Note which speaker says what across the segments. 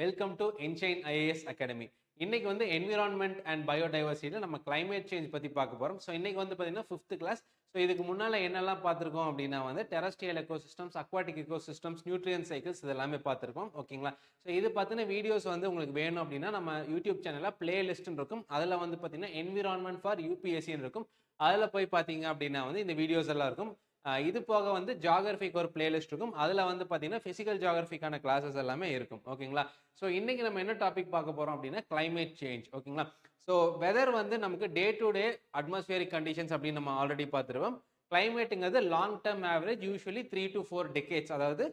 Speaker 1: Welcome to Enshine IAS academy. இன்னைக்கு வந்து environment and பயோடைவர்சிட்டியில் நம்ம கிளைமேட் சேஞ்ச் பற்றி பார்க்க போகிறோம். ஸோ இன்னைக்கு வந்து பார்த்தீங்கன்னா 5th கிளாஸ். ஸோ இதுக்கு முன்னால் என்னெல்லாம் பார்த்துருக்கோம் அப்படின்னா வந்து terrestrial ecosystems, aquatic ecosystems, nutrient cycles இதெல்லாமே பார்த்துருக்கோம். ஓகேங்களா? ஸோ இது பார்த்தின வீடியோஸ் வந்து உங்களுக்கு வேணும் அப்படின்னா நம்ம யூடியூப் சேனலில் பிளேலிஸ்ட்னு இருக்கும். அதில் வந்து பார்த்தீங்கன்னா என்விரான்மெண்ட் ஃபார் யூபிஎஸ்சின்னு இருக்கும். அதில் போய் பார்த்தீங்க அப்படின்னா வந்து இந்த வீடியோஸ் எல்லாம் இருக்கும். இது போக வந்து ஜியாகிரபிக்கு ஒரு பிளேலிஸ்ட் இருக்கும். அதில் வந்து பார்த்தீங்கன்னா ஃபிசிக்கல் ஜியாகிரபிக்கான கிளாஸஸ் எல்லாமே இருக்கும். ஓகேங்களா? ஸோ இன்னைக்கு நம்ம என்ன டாபிக் பார்க்க போகிறோம் அப்படின்னா கிளைமேட் சேஞ்ச். ஓகேங்களா? ஸோ வெதர் வந்து நமக்கு day to day atmospheric conditions அப்படின்னு நம்ம ஆல்ரெடி பார்த்துருவோம். கிளைமேட்டுங்கிறது long term average, usually 3 to 4 decades, அதாவது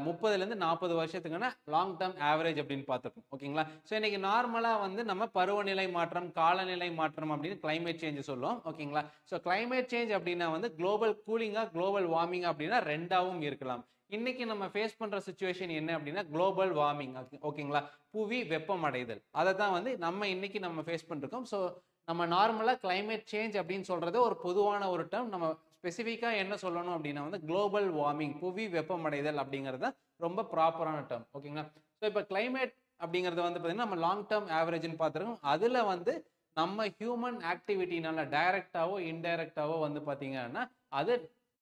Speaker 1: 30லேருந்து 40 வருஷத்துக்கான லாங் டேர்ம் ஆவரேஜ் அப்படின்னு பார்த்துருக்கோம். ஓகேங்களா? ஸோ இன்னைக்கு நார்மலாக வந்து நம்ம பருவநிலை மாற்றம், காலநிலை மாற்றம் அப்படின்னு கிளைமேட் சேஞ்ச் சொல்லுவோம். ஓகேங்களா? ஸோ கிளைமேட் சேஞ்ச் அப்படின்னா வந்து குளோபல் கூலிங்கா, குளோபல் வார்மிங் அப்படின்னா ரெண்டாவும் இருக்கலாம். இன்னைக்கு நம்ம ஃபேஸ் பண்ற சுச்சுவேஷன் என்ன அப்படின்னா குளோபல் வார்மிங். ஓகேங்களா? புவி வெப்பமடைதல். அதை தான் வந்து நம்ம இன்னைக்கு நம்ம ஃபேஸ் பண்ணிருக்கோம். ஸோ நம்ம நார்மலா கிளைமேட் சேஞ்ச் அப்படின்னு சொல்றது ஒரு பொதுவான ஒரு டேர்ம். நம்ம ஸ்பெசிஃபிக்காக என்ன சொல்லணும் அப்படின்னா வந்து குளோபல் வார்மிங், புவி வெப்பமடைதல் அப்படிங்கிறது ரொம்ப ப்ராப்பரான டேர்ம். ஓகேங்களா? ஸோ இப்போ கிளைமேட் அப்படிங்கிறது வந்து பார்த்தீங்கன்னா நம்ம லாங் டேர்ம் ஆவரேஜ்னு பார்த்துருக்கோம். அதில் வந்து நம்ம ஹியூமன் ஆக்டிவிட்டினால டைரக்டாவோ இன்டைரக்டாவோ வந்து பார்த்தீங்கன்னா அது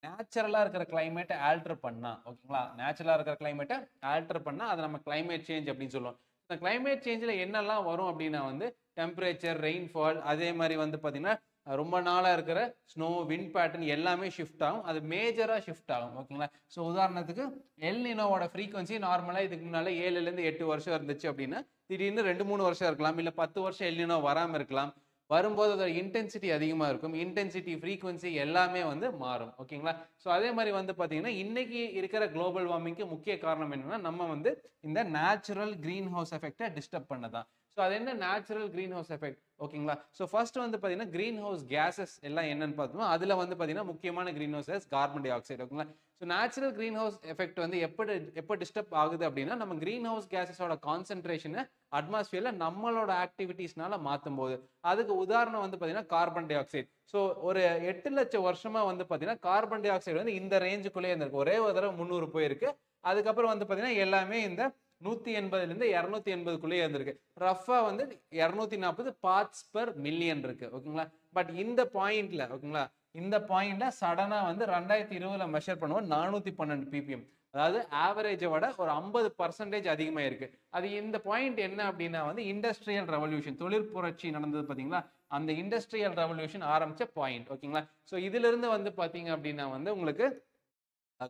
Speaker 1: நேச்சுரலாக இருக்கிற கிளைமேட்டை ஆல்டர் பண்ணா, ஓகேங்களா, நேச்சுரலாக இருக்கிற கிளைமேட்டை ஆல்டர் பண்ணா அதை நம்ம கிளைமேட் சேஞ்ச் அப்படின்னு சொல்லுவோம். இந்த கிளைமேட் சேஞ்சில் என்னெல்லாம் வரும் அப்படின்னா வந்து டெம்பரேச்சர், ரெயின்ஃபால், அதே மாதிரி வந்து பார்த்தீங்கன்னா ரொம்ப நாளாக இருக்கிற ஸ்னோ, விண்ட் பேட்டர்ன் எல்லாமே ஷிஃப்ட் ஆகும். அது மேஜராக ஷிஃப்ட் ஆகும். ஓகேங்களா? ஸோ உதாரணத்துக்கு எல் நினோவோட ஃப்ரீக்வன்சி நார்மலாக இதுக்கு முன்னால் 7லேருந்து 8 வருஷம் இருந்துச்சு அப்படின்னா திடீர்னு 2-3 வருஷம் இருக்கலாம், இல்லை 10 வருஷம் எல் நினோ வராமல் இருக்கலாம். வரும்போது அதோட இன்டென்சிட்டி அதிகமாக இருக்கும். இன்டென்சிட்டி, ஃப்ரீக்வன்சி எல்லாமே வந்து மாறும். ஓகேங்களா? ஸோ அதே மாதிரி வந்து பார்த்தீங்கன்னா இன்னைக்கு இருக்கிற குளோபல் வார்மிங்க்கு முக்கிய காரணம் என்னன்னா நம்ம வந்து இந்த நேச்சுரல் கிரீன் ஹவுஸ் எஃபெக்டை டிஸ்டர்ப் பண்ணதான். ஸோ அது என்ன நேச்சுரல் கிரீன் ஹவுஸ் எஃபெக்ட்? ஓகேங்களா? ஸோ ஃபர்ஸ்ட் வந்து பார்த்தீங்கன்னா கிரீன் ஹவுஸ் கேசஸ் எல்லாம் என்னன்னு பார்த்தோம்னா அதில் வந்து பார்த்தீங்கன்னா முக்கியமான greenhouse gas carbon dioxide. ஓகேங்களா? So natural greenhouse effect வந்து எப்போ டிஸ்டர்ப் ஆகுது அப்படின்னா நம்ம கிரீன் ஹவுஸ் கேசஸோட கான்சென்ட்ரேஷனை அட்மாஸ்பியர்ல நம்மளோட ஆக்டிவிட்டீஸ்னால மாற்றும் போது. அதுக்கு உதாரணம் வந்து பார்த்தீங்கன்னா கார்பன் டை ஆக்சைடு. ஸோ ஒரு 8 லட்சம் வருஷமா வந்து பார்த்தீங்கன்னா கார்பன் டை ஆக்சைடு வந்து இந்த ரேஞ்சுக்குள்ளே இருந்திருக்கு. ஒரே ஒரு தடவை 300 போயிருக்கு. அதுக்கப்புறம் வந்து பார்த்தீங்கன்னா எல்லாமே இந்த 180லேருந்து 280க்குள்ளேயே இருந்திருக்கு. ரஃபா வந்து 240 பார்ட்ஸ் பெர் மில்லியன் இருக்கு. ஓகேங்களா? பட் இந்த பாயிண்ட்ல, ஓகேங்களா, இந்த பாயிண்ட்ல சடனா வந்து 2020ல மெஷர் பண்ணுவோம் 412 ppm. அதாவது ஆவரேஜை விட ஒரு 50% அதிகமாக இருக்கு. அது இந்த பாயிண்ட் என்ன அப்படின்னா வந்து இண்டஸ்ட்ரியல் ரெவல்யூஷன், தொழிற்புரட்சி நடந்தது பார்த்தீங்களா, அந்த இண்டஸ்ட்ரியல் ரெவல்யூஷன் ஆரம்பிச்ச பாயிண்ட். ஓகேங்களா? ஸோ இதுல இருந்து வந்து பார்த்தீங்க அப்படின்னா வந்து உங்களுக்கு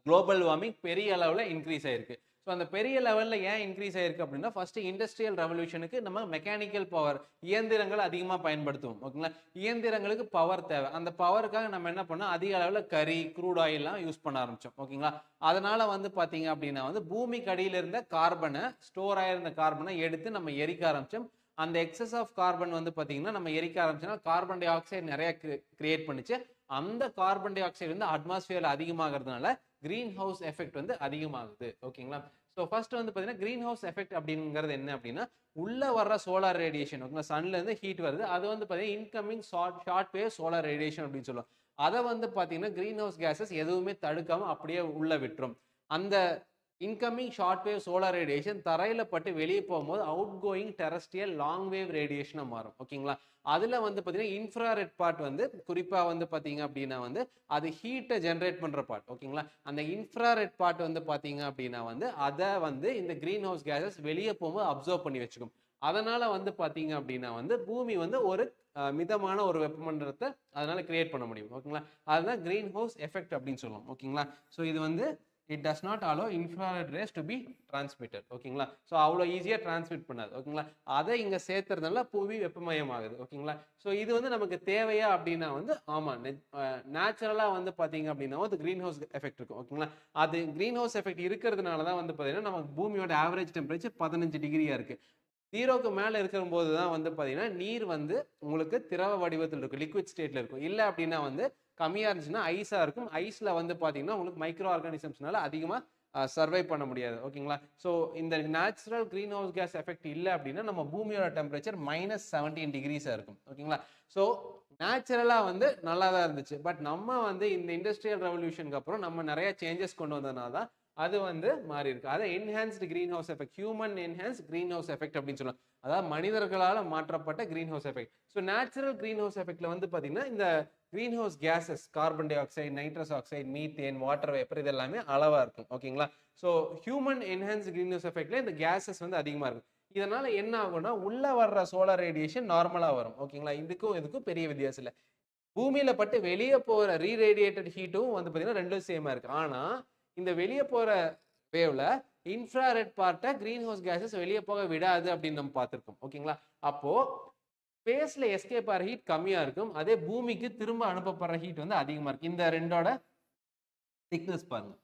Speaker 1: குளோபல் வார்மிங் பெரிய அளவில் இன்க்ரீஸ் ஆயிருக்கு. ஸோ அந்த பெரிய லெவலில் ஏன் இன்க்ரீஸ் ஆயிருக்கு அப்படின்னா ஃபர்ஸ்ட் இண்டஸ்ட்ரியல் ரெவல்யூஷனுக்கு நம்ம மெக்கானிக்கல் பவர், இயந்திரங்கள் அதிகமாக பயன்படுத்துவோம். ஓகேங்களா? இயந்திரங்களுக்கு பவர் தேவை. அந்த பவருக்காக நம்ம என்ன பண்ணோம், அதிக அளவில் கறி, க்ரூட் ஆயில்லாம் யூஸ் பண்ண ஆரம்பிச்சோம். ஓகேங்களா? அதனால வந்து பார்த்தீங்க அப்படின்னா வந்து பூமிக்கு அடியில் இருந்த கார்பனை, ஸ்டோர் ஆயிருந்த கார்பனை எடுத்து நம்ம எரிக்க ஆரம்பிச்சோம். அந்த எக்ஸஸ் ஆஃப் கார்பன் வந்து பார்த்தீங்கன்னா நம்ம எரிக்க ஆரம்பிச்சோம்னா கார்பன் டை ஆக்சைடு நிறைய கிரியேட் பண்ணிச்சு. அந்த கார்பன் டை ஆக்சைடு வந்து அட்மாஸ்பியர்ல அதிகமாகிறதுனால கிரீன் ஹவுஸ் எஃபெக்ட் வந்து அதிகமாகுது. ஓகேங்களா? ஸோ ஃபர்ஸ்ட் வந்து பார்த்தீங்கன்னா கிரீன் ஹவுஸ் எஃபெக்ட் அப்படிங்கிறது என்ன அப்படின்னா உள்ள வர்ற சோலார் ரேடியேஷன், ஓகேங்களா, சன்ல இருந்து ஹீட் வருது. அது வந்து பார்த்தீங்கன்னா incoming short wave solar radiation அப்படின்னு சொல்லுவோம். அதை வந்து பார்த்தீங்கன்னா கிரீன் ஹவுஸ் கேசஸ் எதுவுமே தடுக்காம அப்படியே உள்ள விட்டுரும். அந்த incoming short wave solar radiation தரையில பட்டு வெளியே போகும்போது outgoing terrestrial long wave ரேடியேஷனா மாறும். ஓகேங்களா? அதுல வந்து பாத்தீங்கன்னா இன்ஃப்ராரெட் பார்ட் வந்து குறிப்பா வந்து பாத்தீங்க அப்படின்னா வந்து அது ஹீட்டை ஜென்ரேட் பண்ற பார்ட். ஓகேங்களா? அந்த இன்ஃப்ராரெட் பார்ட் வந்து பாத்தீங்க அப்படின்னா வந்து அதை வந்து இந்த கிரீன் ஹவுஸ் கேசஸ் வெளியே போகும்போது அப்சர்வ் பண்ணி வச்சுக்கும். அதனால வந்து பாத்தீங்க அப்படின்னா வந்து பூமி வந்து ஒரு மிதமான ஒரு வெப்பமண்டலத்தை அதனால கிரியேட் பண்ண முடியும். ஓகேங்களா? அதுதான் கிரீன் ஹவுஸ் எஃபெக்ட் அப்படின்னு சொல்லுவோம். ஓகேங்களா? ஸோ இது வந்து it does not allow infrared rays to be transmitted. ஓகேங்களா? ஸோ அவ்வளோ ஈஸியாக டிரான்ஸ்மிட் பண்ணாது. ஓகேங்களா? அதை இங்கே சேர்த்துறதுனால புவி வெப்பமயமாகுது. ஓகேங்களா? ஸோ இது வந்து நமக்கு தேவையா அப்படின்னா வந்து ஆமாம், நேச்சுரலாக வந்து பார்த்தீங்க அப்படின்னா அது கிரீன் ஹவுஸ் எஃபெக்ட் இருக்கும். ஓகேங்களா? அது கிரீன் ஹவுஸ் எஃபெக்ட் இருக்கிறதுனால தான் வந்து பார்த்தீங்கன்னா நமக்கு பூமியோட ஆவரேஜ் டெம்பரேச்சர் 15 டிகிரியா இருக்கு. 0க்கு மேலே இருக்கும்போது தான் வந்து பார்த்தீங்கன்னா நீர் வந்து உங்களுக்கு திரவ வடிவத்தில் இருக்கும், லிக்விட் ஸ்டேட்ல இருக்கும். இல்லை அப்படின்னா வந்து கம்மியாக இருந்துச்சுன்னா ஐஸாக இருக்கும். ஐஸில் வந்து பார்த்தீங்கன்னா உங்களுக்கு மைக்ரோ ஆர்கானிசம்ஸ்னால அதிகமாக சர்வை பண்ண முடியாது. ஓகேங்களா? ஸோ இந்த natural greenhouse case effect இல்லை அப்படின்னா நம்ம பூமியோட டெம்பரேச்சர் -17 டிகிரிஸாக இருக்கும். ஓகேங்களா? ஸோ நேச்சுரலாக வந்து நல்லா தான் இருந்துச்சு. பட் நம்ம வந்து இந்த இண்டஸ்ட்ரியல் ரெவல்யூஷனுக்கு அப்புறம் நம்ம நிறைய சேஞ்சஸ் கொண்டு வந்ததுனால தான் அது வந்து மாறி இருக்கு. அதை enhanced greenhouse effect, human enhance greenhouse effect அப்படின்னு சொல்லலாம். அதாவது மனிதர்களால் மாற்றப்பட்ட greenhouse effect. So natural greenhouse எஃபெக்ட்ல வந்து பார்த்தீங்கன்னா இந்த greenhouse gases, carbon dioxide, nitrous oxide, methane, water vapour, இது எல்லாமே அளவா இருக்கும். ஓகேங்களா? So human enhance greenhouse எஃபெக்ட்ல இந்த கேசஸ் வந்து அதிகமா இருக்கும். இதனால என்ன ஆகும்னா உள்ள வர்ற சோலார் ரேடியேஷன் நார்மலா வரும். ஓகேங்களா? இதுக்கும் பெரிய வித்தியாசம் இல்லை. பூமியில பட்டு வெளியே போற ரீரேடியேட்டட் ஹீட்டும் வந்து பார்த்தீங்கன்னா ரெண்டும் சேமா இருக்கு. ஆனா இந்த வெளியே போற வேவ்ல இன்ஃப்ராரெட் பார்ட்டை கிரீன் ஹவுஸ் கேசஸ் வெளியே போக விடாது அப்படின்னு நம்ம பார்த்துருக்கோம். ஓகேங்களா? அப்போ ஸ்பேஸ்ல எஸ்கேப் ஆகிற ஹீட் கம்மியா இருக்கும். அதே பூமிக்கு திரும்ப அனுப்பப்படுற ஹீட் வந்து அதிகமா இருக்கு. இந்த ரெண்டோட திக்னஸ் பாருங்க.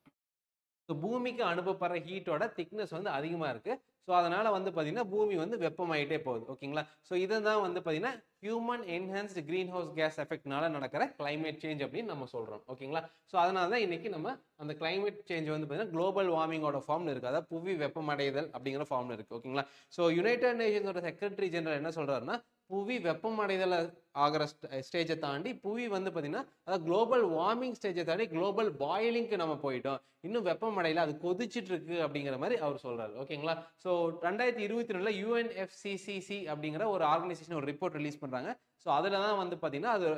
Speaker 1: ஸோ பூமிக்கு அனுப்பப்படுற ஹீட்டோட திக்னஸ் வந்து அதிகமாக இருக்குது. ஸோ அதனால் வந்து பார்த்தீங்கன்னா பூமி வந்து வெப்பமாயிட்டே போகுது. ஓகேங்களா? ஸோ இதை தான் வந்து பார்த்தீங்கன்னா human enhanced greenhouse gas எஃபெக்ட்னால நடக்கிற கிளைமேட் சேஞ்ச் அப்படின்னு நம்ம சொல்கிறோம். ஓகேங்களா? ஸோ அதனால தான் இன்னைக்கு நம்ம அந்த கிளைமேட் சேஞ்ச் வந்து பார்த்தீங்கன்னா குளோபல் வார்மிங்கோட ஃபார்ம்ல இருக்குது. அதாவது புவி வெப்பமடைதல் அப்படிங்கிற ஃபார்ம்ல இருக்குது. ஓகேங்களா? ஸோ யுனைடெட் நேஷன்ஸோட செக்ரட்டரி ஜெனரல் என்ன சொல்கிறாருன்னா, புவி வெப்பமடைதல் ஆகிற ஸ்டேஜை தாண்டி புவி வந்து பார்த்தீங்கன்னா அதாவது குளோபல் வார்மிங் ஸ்டேஜை தாண்டி குளோபல் பாயிலிங்க்கு நம்ம போயிட்டோம், இன்னும் வெப்பமடையில, அது கொதிச்சிட்டு இருக்கு அப்படிங்கிற மாதிரி அவர் சொல்றாரு. ஓகேங்களா? ஸோ 2022 UNFCCC அப்படிங்கிற ஒரு ஆர்கனைசேஷன் ஒரு ரிப்போர்ட் ரிலீஸ் பண்றாங்க. ஸோ அதில் தான் வந்து பார்த்தீங்கன்னா அது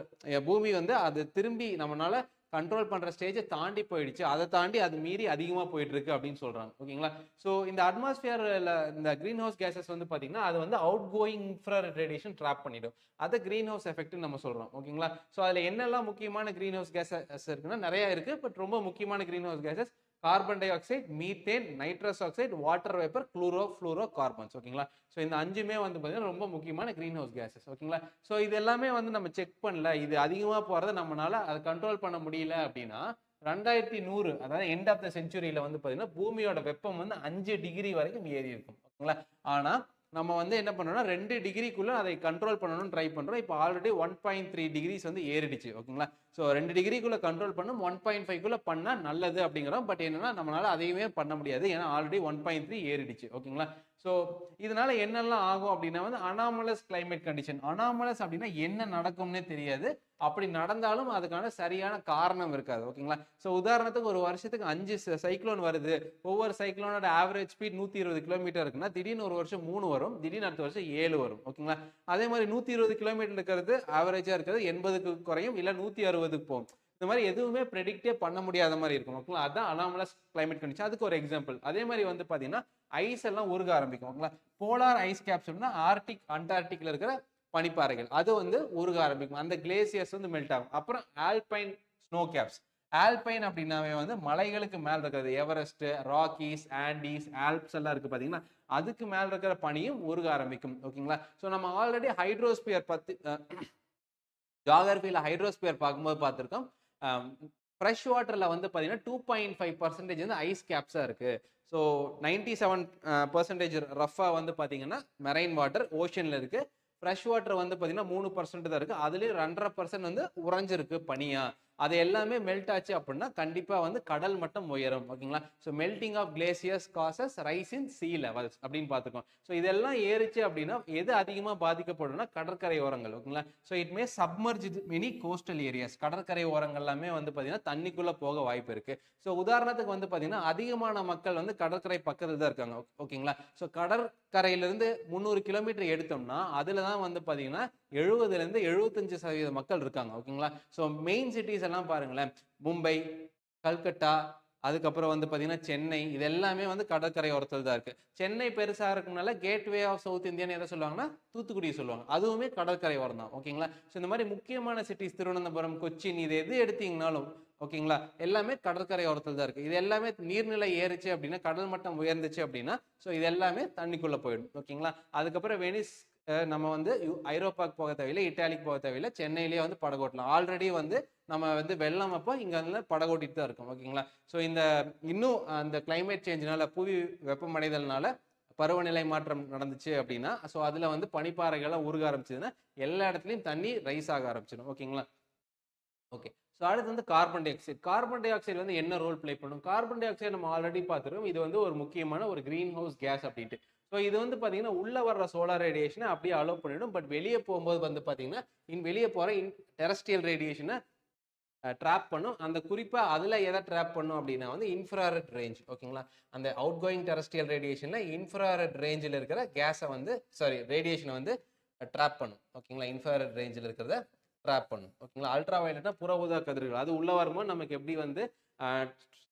Speaker 1: பூமி வந்து அது திரும்பி நம்மளால கண்ட்ரோல் பண்ற ஸ்டேஜை தாண்டி போயிடுச்சு, அதை தாண்டி அது மீறி அதிகமாக போயிட்டு இருக்கு அப்படின்னு சொல்றாங்க. ஓகேங்களா? ஸோ இந்த அட்மாஸ்பியர்ல இந்த கிரீன் ஹவுஸ் கேசஸ் வந்து பார்த்தீங்கன்னா அது வந்து out going infrared radiation drop பண்ணிடும். அதை கிரீன் ஹவுஸ் எஃபெக்ட் நம்ம சொல்றோம். ஓகேங்களா? ஸோ அதில் என்னெல்லாம் முக்கியமான கிரீன் ஹவுஸ் கேசஸ் இருக்குன்னா நிறைய இருக்கு. பட் ரொம்ப முக்கியமான greenhouse gases carbon di oxide, methane, nitrous oxide, water vapour, fluoro carbons. ஓகேங்களா? ஸோ இந்த அஞ்சுமே வந்து பார்த்தீங்கன்னா ரொம்ப முக்கியமான கிரீன் ஹவுஸ் கேசஸ். ஓகேங்களா? ஸோ இது எல்லாமே வந்து நம்ம செக் பண்ணல, இது அதிகமாக போகிறத நம்மளால அதை கண்ட்ரோல் பண்ண முடியல அப்படின்னா 2100 அதாவது எண்ட் ஆஃப் த செஞ்சுரியில வந்து பார்த்தீங்கன்னா பூமியோட வெப்பம் வந்து 5 டிகிரி வரைக்கும் ஏறி இருக்கும். ஓகேங்களா? ஆனால் நம்ம வந்து என்ன பண்ணோம்னா 2 டிகிரிக்குள்ள அதை கண்ட்ரோல் பண்ணணும்னு ட்ரை பண்றோம். இப்போ ஆல்ரெடி 1.3 டிகிரிஸ் வந்து ஏறிடுச்சு. ஓகேங்களா? ஸோ 2 டிகிரிக்குள்ள கண்ட்ரோல் பண்ணும், 1.5குள்ள பண்ணா நல்லது அப்படிங்கிறோம். பட் என்னன்னா நம்மளால அதையுமே பண்ண முடியாது, ஏன்னா ஆல்ரெடி 1.3 ஏறிடுச்சு. ஓகேங்களா? ஸோ இதனால என்னெல்லாம் ஆகும் அப்படின்னா வந்து அனாமலஸ் கிளைமேட் கண்டிஷன். அனாமலஸ் அப்படின்னா என்ன நடக்கும்னே தெரியாது, அப்படி நடந்தாலும் அதுக்கான சரியான காரணம் இருக்காது. ஓகேங்களா? ஸோ உதாரணத்துக்கு ஒரு வருஷத்துக்கு 5 சைக்ளோன் வருது, ஒவ்வொரு சைக்ளோனோட ஆவரேஜ் ஸ்பீட் 120 கிலோமீட்டர் இருக்குன்னா திடீர்னு ஒரு வருஷம் 3 வரும், திடீர்னு அடுத்த வருஷம் 7 வரும். ஓகேங்களா? அதே மாதிரி 120 கிலோமீட்டர் இருக்கிறது ஆவரேஜா இருக்கிறது 80க்கு குறையும், இல்லை 160க்கு போகும். இந்த மாதிரி எதுவுமே ப்ரெடிக்டே பண்ண முடியாத மாதிரி இருக்கும். ஓகேங்களா? அதுதான் அனாமலஸ் கிளைமேட் கண்டிஷன். அதுக்கு ஒரு எக்ஸாம்பிள். அதே மாதிரி வந்து பார்த்தீங்கன்னா ஐஸ் எல்லாம் உருக ஆரம்பிக்கும். ஓகேங்களா? போலார் ஐஸ் கேப்ஸ்னா ஆர்டிக் அண்டார்டிக்ல இருக்கிற பனிப்பாறைகள் அது வந்து உருக ஆரம்பிக்கும், அந்த கிளேசியர்ஸ் வந்து மெல்ட் ஆகும். அப்புறம் ஆல்பைன் ஸ்னோ கேப்ஸ். ஆல்பைன் அப்படின்னாவே வந்து மலைகளுக்கு மேல இருக்கிறது, எவரெஸ்ட், ராக்கீஸ், ஆண்டீஸ், ஆல்ப்ஸ் எல்லாம் இருக்கு பாத்தீங்கன்னா, அதுக்கு மேல இருக்கிற பனியும் உருக ஆரம்பிக்கும். ஓகேங்களா? ஸோ நம்ம ஆல்ரெடி ஹைட்ரோஸ்பியர் பத்தி ஜியோகிராஃபியில் ஹைட்ரோஸ்பியர் பார்க்கும்போது பார்த்துருக்கோம். ஃப்ரெஷ் வாட்டரில் வந்து பார்த்தீங்கன்னா 2.5% வந்து ஐஸ் கேப்ஸாக இருக்குது. ஸோ 97% ரஃபாக வந்து பார்த்தீங்கன்னா மெரைன் வாட்டர் ஓஷனில் இருக்குது. ஃப்ரெஷ் வாட்டர் வந்து பார்த்தீங்கன்னா 3% தான் இருக்குது. அதுலேயும் 2.5% வந்து உறைஞ்சிருக்கு பனியாக. அது எல்லாமே மெல்ட் ஆச்சு அப்படின்னா கண்டிப்பாக வந்து கடல் மட்டம் உயரும். ஓகேங்களா? So melting of glaciers causes rise in sea levels அப்படின்னு பார்த்துக்கோம். ஸோ இதெல்லாம் ஏறிச்சு அப்படின்னா எது அதிகமாக பாதிக்கப்படும்னா கடற்கரை ஓரங்கள். ஓகேங்களா? So it may submerge mini coastal areas. கடற்கரை ஓரங்கள் எல்லாமே வந்து பார்த்தீங்கன்னா தண்ணிக்குள்ளே போக வாய்ப்பு இருக்குது. ஸோ உதாரணத்துக்கு வந்து பார்த்தீங்கன்னா அதிகமான மக்கள் வந்து கடற்கரை பக்கத்தில் தான் இருக்காங்க. ஓகேங்களா? ஸோ கடற்கரையிலிருந்து 300 கிலோமீட்டர் எடுத்தோம்னா அதில் தான் வந்து பார்த்தீங்கன்னா 70லேருந்து 75% மக்கள் இருக்காங்க. ஓகேங்களா? ஸோ மெயின் சிட்டிஸ் எல்லாம் பாருங்களேன், மும்பை, கல்கட்டா, அதுக்கப்புறம் வந்து பார்த்தீங்கன்னா சென்னை, இது எல்லாமே வந்து கடற்கரை ஓரத்தில் தான் இருக்கு. சென்னை பெருசாக இருக்குனால கேட்வே ஆஃப் சவுத் இந்தியான்னு எதை சொல்லுவாங்கன்னா தூத்துக்குடி சொல்லுவாங்க, அதுவுமே கடற்கரை ஓரம் தான். ஓகேங்களா? ஸோ இந்த மாதிரி முக்கியமான சிட்டிஸ் திருவனந்தபுரம், கொச்சின், இது எது எடுத்தீங்கனாலும் ஓகேங்களா எல்லாமே கடற்கரை ஓரத்தில் தான் இருக்கு. இது எல்லாமே நீர்நிலை ஏறிச்சு அப்படின்னா, கடல் மட்டம் உயர்ந்துச்சு அப்படின்னா, ஸோ இது எல்லாமே தண்ணிக்குள்ள போயிடும். ஓகேங்களா? அதுக்கப்புறம் வெனிஸ் நம்ம வந்து ஐரோப்பாவுக்கு போக தேவையில்லை, இட்டாலிக்கு போக தேவையில்லை, சென்னையிலேயே வந்து படகோட்டலாம். ஆல்ரெடி வந்து நம்ம வந்து வெள்ளம் அப்போ இங்கே வந்து படகோட்டிட்டு தான் இருக்கும். ஓகேங்களா? ஸோ இந்த இன்னும் அந்த கிளைமேட் சேஞ்சினால, புவி வெப்பமடைதல்னால பருவநிலை மாற்றம் நடந்துச்சு அப்படின்னா, ஸோ அதில் வந்து பனிப்பாறைகள்லாம் உருக ஆரம்பிச்சதுன்னா எல்லா இடத்துலையும் தண்ணி ரைஸ் ஆக ஆரம்பிச்சிடும். ஓகேங்களா? ஓகே. ஸோ அடுத்து வந்து carbon dioxide. Carbon di oxide வந்து என்ன ரோல் ப்ளே பண்ணும்? கார்பன் டை ஆக்சைடு நம்ம ஆல்ரெடி பார்த்துருக்கோம், இது வந்து ஒரு முக்கியமான ஒரு கிரீன் ஹவுஸ் கேஸ் அப்படின்ட்டு. ஸோ இது வந்து பார்த்தீங்கன்னா உள்ள வர்ற சோலார் ரேடியேஷனை அப்படியே அலோவ் பண்ணிடும். பட் வெளியே போகும்போது வந்து பார்த்தீங்கன்னா வெளியே போகிற டெரஸ்ட்ரியல் ரேடியேஷனை ட்ராப் பண்ணும். அந்த குறிப்பா அதுல எதை ட்ராப் பண்ணும் அப்படின்னா வந்து இன்ஃப்ராரெட் ரேஞ்ச். ஓகேங்களா? அந்த அவுட் கோயிங் டெரஸ்ட்ரியல் ரேடியேஷன்ல இன்ஃப்ராரெட் ரேஞ்சில் இருக்கிற கேஸை வந்து ரேடியேஷனை வந்து ட்ராப் பண்ணும். ஓகேங்களா? இன்ஃப்ராரெட் ரேஞ்சில் இருக்கிறத ட்ராப் பண்ணும். ஓகேங்களா? அல்ட்ரா வயலட்னா புற ஊதா கதிர்கள். அது உள்ள வரும்போது நமக்கு எப்படி வந்து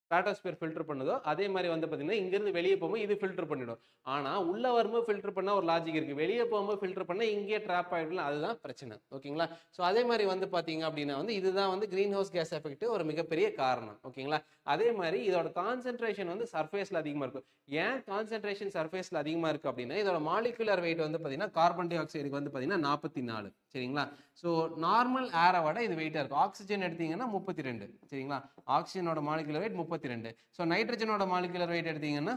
Speaker 1: ஸ்ட்ராட்டோஸ்பியர் ஃபில்டர் பண்ணுதோ அதே மாதிரி வந்து பார்த்தீங்கன்னா இங்கிருந்து வெளியே போகும்போது இது ஃபில்டர் பண்ணிடும். ஆனால் உள்ள வரும்போது ஃபில்டர் பண்ணால் ஒரு லாஜிக் இருக்குது, வெளியே போகும்போது ஃபில்டர் பண்ணால் இங்கேயே ட்ராப் ஆகிடலாம். அதுதான் பிரச்சனை. ஓகேங்களா? ஸோ அதே மாதிரி வந்து பார்த்தீங்க அப்படின்னா வந்து இதுதான் வந்து கிரீன் ஹவுஸ் கேஸ் எஃபெக்ட் ஒரு மிகப்பெரிய காரணம். ஓகேங்களா? அதே மாதிரி இதோட கான்சென்ட்ரேஷன் வந்து சர்ஃபேஸில் அதிகமாக இருக்கும். ஏன் கான்சென்ட்ரேஷன் சர்ஃபேஸில் அதிகமாக இருக்குது அப்படின்னா இதோட மாலிகுலர் வெயிட் வந்து பார்த்தீங்கன்னா கார்பன் டை ஆக்சைடுக்கு வந்து பார்த்தீங்கன்னா 44. சரிங்களா? ஸோ நார்மல் ஏரை விட இது வெயிட்டாக இருக்கும். ஆக்சிஜன் எடுத்தீங்கன்னா 32. சரிங்களா? ஆக்சிஜனோட மாலிகுலர் வெயிட் 32. ஸோ நைட்ரஜனோட மாலிகுலர் வெயிட் எடுத்தீங்கன்னா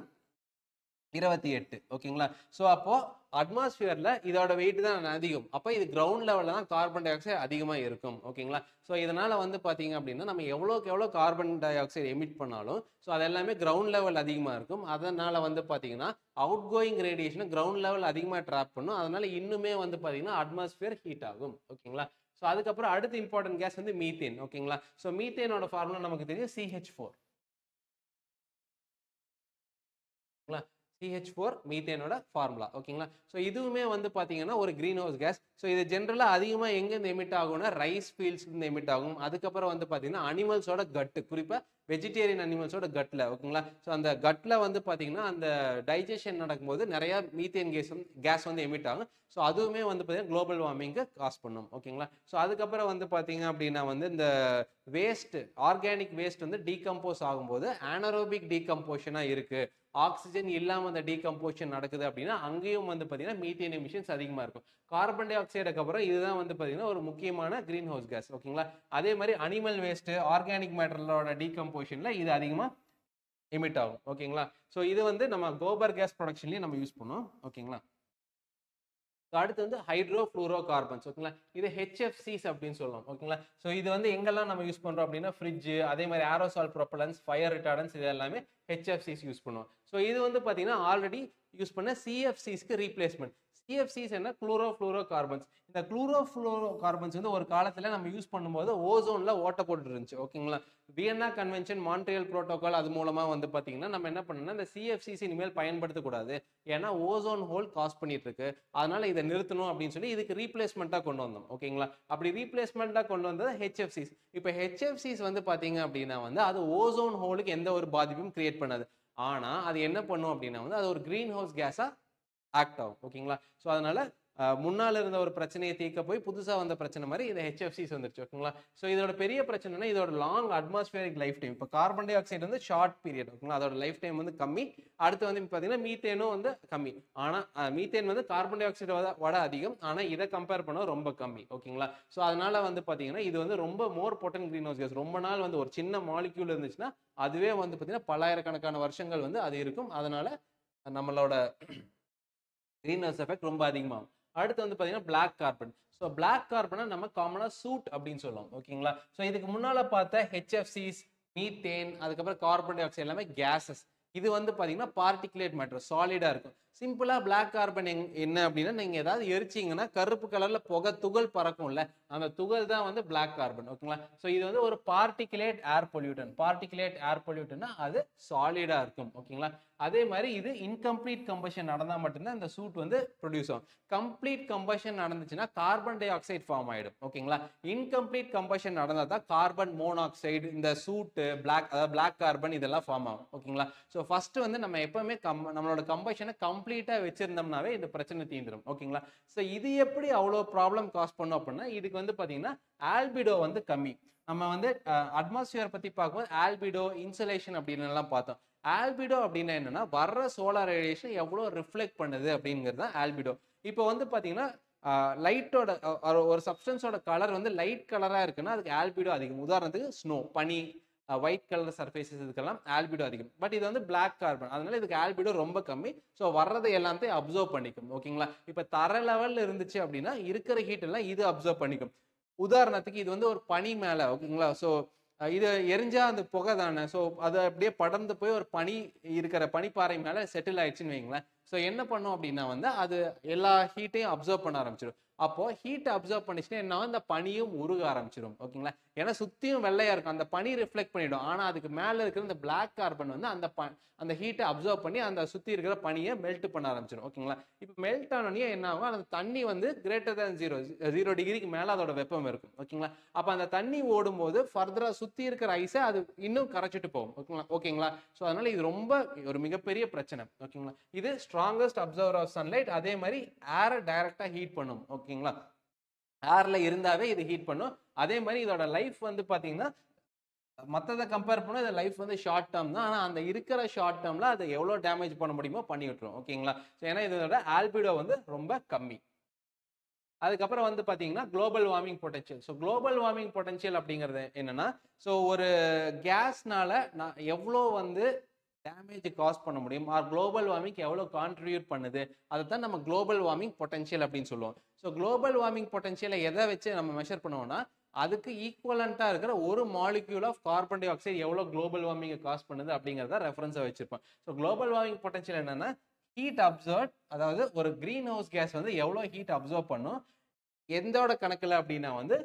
Speaker 1: 28. ஓகேங்களா? ஸோ அப்போ அட்மாஸ்பியர்ல இதோட வெயிட் தான் அதிகம். அப்போ இது கிரவுண்ட் லெவலில் தான் கார்பன் டை ஆக்சைடு அதிகமாக இருக்கும். ஓகேங்களா? ஸோ இதனால வந்து பார்த்தீங்க அப்படின்னா நம்ம எவ்வளோக்கு எவ்வளோ கார்பன் டை ஆக்சைடு எமிட் பண்ணாலும் ஸோ அது எல்லாமே கிரவுண்ட் லெவல் அதிகமாக இருக்கும். அதனால வந்து பார்த்தீங்கன்னா அவுட் கோயிங் ரேடியேஷனை கிரவுண்ட் லெவல் அதிகமாக ட்ராப் பண்ணும். அதனால இன்னுமே வந்து பார்த்தீங்கன்னா அட்மாஸ்பியர் ஹீட் ஆகும். ஓகேங்களா? ஸோ அதுக்கப்புறம் அடுத்த இம்பார்ட்டன்ட் கேஸ் வந்து மீத்தேன். ஓகேங்களா? ஸோ மீத்தேனோட ஃபார்முலா நமக்கு தெரியும் CH4. CH4 மீத்தேனோட formula. ஓகேங்களா? ஸோ இதுவுமே வந்து பார்த்தீங்கன்னா ஒரு கிரீன் ஹவுஸ் கேஸ். ஸோ இது ஜென்ரலாக அதிகமாக எங்கேருந்து எமிட் ஆகும்னா ரைஸ் ஃபீல்ட்ஸ்லேருந்து எமிட் ஆகும். அதுக்கப்புறம் வந்து பார்த்தீங்கன்னா அனிமல்ஸோட கட்டு, குறிப்பாக வெஜிடேரியன் அனிமல்ஸோட கட்டில். ஓகேங்களா? ஸோ அந்த கட்டில் வந்து பார்த்தீங்கன்னா அந்த டைஜஷன் நடக்கும்போது நிறையா மீத்தேன் கேஸ் வந்து எமிட் ஆகும். ஸோ அதுவுமே வந்து பார்த்தீங்கன்னா குளோபல் வார்மிங்க்கு காஸ் பண்ணும். ஓகேங்களா? ஸோ அதுக்கப்புறம் வந்து பார்த்தீங்க அப்படின்னா வந்து இந்த வேஸ்ட், ஆர்கானிக் வேஸ்ட் வந்து டீகம்போஸ் ஆகும்போது ஆனரோபிக் டீகம்போஷனாக இருக்குது, ஆக்சிஜன் இல்லாமல் அந்த டீகம்போஷன் நடக்குது அப்படின்னா அங்கேயும் வந்து பார்த்தீங்கன்னா மீத்தேன் எமிஷன்ஸ் அதிகமாக இருக்கும். கார்பன் டை ஆக்சைடுக்கு அப்புறம் இதுதான் வந்து பார்த்தீங்கன்னா ஒரு முக்கியமான கிரீன் ஹவுஸ் கேஸ். ஓகேங்களா? அதே மாதிரி அனிமல் வேஸ்ட், ஆர்கானிக் மேட்டரோட டீகம்போஷன்ல இது அதிகமாக எமிட் ஆகும். ஓகேங்களா? ஸோ இது வந்து நம்ம கோபர் கேஸ் ப்ரொடக்ஷன்லேயும் நம்ம யூஸ் பண்ணுவோம். ஓகேங்களா? அடுத்து வந்து ஹைட்ரோ ஃப்ளூரோ கார்பன்ஸ். ஓகேங்களா? இது HFCs அப்படின்னு சொல்லலாம். ஓகேங்களா? ஸோ இது வந்து எங்கெல்லாம் நம்ம யூஸ் பண்ணுறோம் அப்படின்னா ஃப்ரிட்ஜ், அதே மாதிரி ஏரோசால் ப்ரொப்பலன்ஸ், ஃபயர் ரிட்டார்டன்ஸ், இது எல்லாமே HFCs யூஸ் பண்ணுவோம். ஸோ இது வந்து பார்த்தீங்கன்னா ஆல்ரெடி யூஸ் பண்ண CFCஸ்க்கு ரீப்ளேஸ்மெண்ட். CFCs என்ன? Chloro fluoro carbons. இந்த குளோரோ ஃப்ளூரோ கார்பன்ஸ் வந்து ஒரு காலத்தில் நம்ம யூஸ் பண்ணும்போது ஓசோன்ல ஓட்ட போட்டு இருந்துச்சு. ஓகேங்களா? வியன்னா கன்வென்ஷன், மான்ட்ரியல் புரோட்டோகால், அது மூலமா வந்து பார்த்தீங்கன்னா நம்ம என்ன பண்ணணும்னா இந்த CFCs இனிமேல் பயன்படுத்தக்கூடாது, ஏன்னா ஓசோன் ஹோல் காஸ் பண்ணிட்டு இருக்கு, அதனால இதை நிறுத்தணும் அப்படின்னு சொல்லி இதுக்கு ரீப்ளேஸ்மெண்ட்டாக கொண்டு வந்தோம். ஓகேங்களா? அப்படி ரீப்ளேஸ்மெண்ட்டாக கொண்டு வந்தது HFCs. இப்போ HFCs வந்து பார்த்தீங்க அப்படின்னா வந்து அது ஓசோன் ஹோலுக்கு எந்த ஒரு பாதிப்பும் கிரியேட் பண்ணாது. ஆனால் அது என்ன பண்ணும் அப்படின்னா வந்து அது ஒரு கிரீன் ஹவுஸ் கேஸாக ஆக்ட் ஆகும். ஓகேங்களா? ஸோ அதனால முன்னால் இருந்த ஒரு பிரச்சனையை தீர்க்க போய் புதுசாக வந்த பிரச்சனை மாதிரி இது HFCs வந்துருச்சு. ஓகேங்களா? ஸோ இதோட பெரிய பிரச்சனைனா இதோட லாங் அட்மாஸ்பியரிக் லைஃப் டைம். இப்போ கார்பன் டை ஆக்சைடு வந்து ஷார்ட் பீரியட். ஓகேங்களா? அதோட லைஃப் டைம் வந்து கம்மி. அடுத்து வந்து பார்த்தீங்கன்னா மீத்தேனும் வந்து கம்மி. ஆனால் மீத்தேன் வந்து கார்பன் டை ஆக்சைடு விட அதிகம், ஆனால் இதை கம்பேர் பண்ண ரொம்ப கம்மி. ஓகேங்களா? ஸோ அதனால வந்து பார்த்தீங்கன்னா இது வந்து ரொம்ப மோர் பொட்டன்ட் கிரீன் ஹவுஸ் கேஸ். ரொம்ப நாள் வந்து ஒரு சின்ன மாலிக்யூல் இருந்துச்சுன்னா அதுவே வந்து பார்த்தீங்கன்னா பல்லாயிரக்கணக்கான வருஷங்கள் வந்து அது இருக்கும். அதனால நம்மளோட கிரீன் ஹவுஸ் எஃபெக்ட் ரொம்ப அதிகமாகும். அடுத்து வந்து பார்த்தீங்கன்னா பிளாக் கார்பன். ஸோ பிளாக் கார்பனை நம்ம காமனாக சூட் அப்படின்னு சொல்லுவோம். ஓகேங்களா? ஸோ இதுக்கு முன்னால் பார்த்த HFCs, மீத்தேன், அதுக்கப்புறம் கார்பன் டை ஆக்சைடு எல்லாமே கேஸஸ். இது வந்து பார்த்தீங்கன்னா பார்ட்டிகுலேட் மேட்டர், சாலிடாக இருக்கும். சிம்பிளாக பிளாக் கார்பன் என்ன அப்படின்னா நீங்கள் ஏதாவது எரிச்சிங்கன்னா கருப்பு கலரில் புகை துகள் பறக்கும்ல, அந்த துகள் தான் வந்து பிளாக் கார்பன். ஓகேங்களா? ஸோ இது வந்து ஒரு பார்ட்டிகுலேட் ஏர் பொல்யூட்டன். பார்ட்டிகுலேட் ஏர் பொல்யூட்டன்னா அது சாலிடாக இருக்கும். ஓகேங்களா? அதே மாதிரி இது இன்கம்ப்ளீட் கம்பஷன் நடந்தால் மட்டும்தான் இந்த சூட் வந்து ப்ரொடியூஸ் ஆகும். கம்ப்ளீட் கம்பஷன் நடந்துச்சுன்னா கார்பன் டை ஆக்சைடு ஃபார்ம் ஆகிடும். ஓகேங்களா? இன்கம்ப்ளீட் கம்பஷன் நடந்தால் தான் கார்பன் மோனாக்சைடு, இந்த சூட்டு, பிளாக், அதாவது பிளாக் கார்பன் இதெல்லாம் ஃபார்ம் ஆகும். ஓகேங்களா? ஸோ ஃபர்ஸ்ட் வந்து நம்ம எப்பவுமே நம்மளோட கம்பஷனை கம்ப்ளீட்டாக வச்சிருந்தோம்னாவே இந்த பிரச்சனை தீந்துடும். ஓகேங்களா? ஸோ இது எப்படி அவ்வளோ ப்ராப்ளம் காஸ் பண்ணும் அப்படின்னா இதுக்கு வந்து பார்த்தீங்கன்னா ஆல்பிடோ வந்து கம்மி. நம்ம வந்து அட்மாஸ்பியர் பற்றி பார்க்கும்போது ஆல்பிடோ, இன்சுலேஷன் அப்படின்னு எல்லாம் பார்த்தோம். ஆல்பிடோ அப்படின்னா என்னன்னா வர்ற சோலார் ரேடியேஷன் எவ்வளோ ரிஃப்ளெக்ட் பண்ணுது அப்படிங்கிறது தான் ஆல்பிடோ. இப்போ வந்து பார்த்தீங்கன்னா லைட்டோட ஒரு சப்ஸ்டன்ஸோட கலர் வந்து லைட் கலராக இருக்குன்னா அதுக்கு ஆல்பிடோ அதிகம். உதாரணத்துக்கு ஸ்னோ, பனி, ஒயிட் கலர் சர்ஃபேசஸ், இதுக்கெல்லாம் ஆல்பிடோ அதிகம். பட் இது வந்து பிளாக் கார்பன், அதனால இதுக்கு ஆல்பிடோ ரொம்ப கம்மி. ஸோ வர்றதை எல்லாத்தையும் அப்சர்வ் பண்ணிக்கும். ஓகேங்களா? இப்போ தர லெவலில் இருந்துச்சு அப்படின்னா இருக்கிற ஹீட் எல்லாம் இது அப்சர்வ் பண்ணிக்கும். உதாரணத்துக்கு இது வந்து ஒரு பனி மேலே. ஓகேங்களா? ஸோ இது எரிஞ்சா அந்த புகை தானே, ஸோ அதை அப்படியே படர்ந்து போய் ஒரு பனி இருக்கிற பனிப்பாறை மேலே செட்டில் ஆயிடுச்சுன்னு வைங்களேன். ஸோ என்ன பண்ணும் அப்படின்னா வந்து அது எல்லா ஹீட்டையும் அப்சர்வ் பண்ண ஆரம்பிச்சிடும். அப்போ ஹீட் அப்சர்வ் பண்ணிச்சுன்னா என்ன, அந்த பனியும் உருக ஆரம்பிச்சிடும். ஓகேங்களா, ஏன்னா சுத்தியும் வெள்ளையா இருக்கும், அந்த பனி ரிஃப்ளெக்ட் பண்ணிடும். ஆனா அதுக்கு மேல இருக்கிற இந்த பிளாக் கார்பன் வந்து அந்த ஹீட்டை அப்சர்வ் பண்ணி அந்த சுத்தி இருக்கிற பனியை மெல்ட் பண்ண ஆரம்பிச்சிடும். ஓகேங்களா, இப்போ மெல்ட் ஆனோடனே என்ன ஆகும், அந்த தண்ணி வந்து கிரேட்டர் தேன் 0 டிகிரிக்கு மேல அதோட வெப்பம் இருக்கும். ஓகேங்களா, அப்ப அந்த தண்ணி ஓடும்போது ஃபர்தரா சுத்தி இருக்கிற ஐஸை அது இன்னும் கரைச்சிட்டு போகும். ஓகேங்களா, ஸோ அதனால இது ரொம்ப ஒரு மிகப்பெரிய பிரச்சனை. ஓகேங்களா, இது ஸ்ட்ராங்கஸ்ட் அப்சர்வர் ஆஃப் சன்லைட். அதே மாதிரி ஏரை டைரக்டா ஹீட் பண்ணும். ஓகேங்களா, ஏர்ல இருந்தாவே இது ஹீட் பண்ணும். அதே மாதிரி இதோட லைஃப் வந்து பாத்தீங்கன்னா மற்றதை கம்பேர் பண்ண இந்த லைஃப் வந்து ஷார்ட் டேர்ம் தான். ஆனால் அந்த இருக்கிற ஷார்ட் டேர்மில் அதை எவ்வளோ டேமேஜ் பண்ண முடியுமோ பண்ணி விட்டுரும். ஓகேங்களா, ஸோ ஏன்னா இதோட ஆல்பிடோ வந்து ரொம்ப கம்மி. அதுக்கப்புறம் வந்து பார்த்தீங்கன்னா global warming potential. So global warming potential அப்படிங்கிறது என்னன்னா, ஸோ ஒரு கேஸ்னால நான் எவ்வளோ வந்து டேமேஜ் காஸ் பண்ண முடியும், ஆர் குளோபல் வார்மிங் எவ்வளோ கான்ட்ரிபியூட் பண்ணுது, அதை தான் நம்ம குளோபல் வார்மிங் பொட்டன்ஷியல் அப்படின்னு சொல்லுவோம். ஸோ குளோபல் வார்மிங் பொட்டன்ஷியலை எதை வச்சு நம்ம மெஷர் பண்ணுவோம்னா, அதுக்கு ஈக்குவலண்ட்டாக இருக்கிற ஒரு molecule of carbon dioxide எவ்வளோ குளோபல் வார்மிங்கை காஸ் பண்ணுது அப்படிங்கிறத ரெஃபரன்ஸாக வச்சிருப்போம். ஸோ குளோபல் வார்மிங் பொட்டன்ஷியல் என்னன்னா, ஹீட் அப்சர்வ், அதாவது ஒரு கிரீன் ஹவுஸ் கேஸ் வந்து எவ்வளோ ஹீட் அப்சர்வ் பண்ணும், எந்தோட கணக்கில் அப்படின்னா வந்து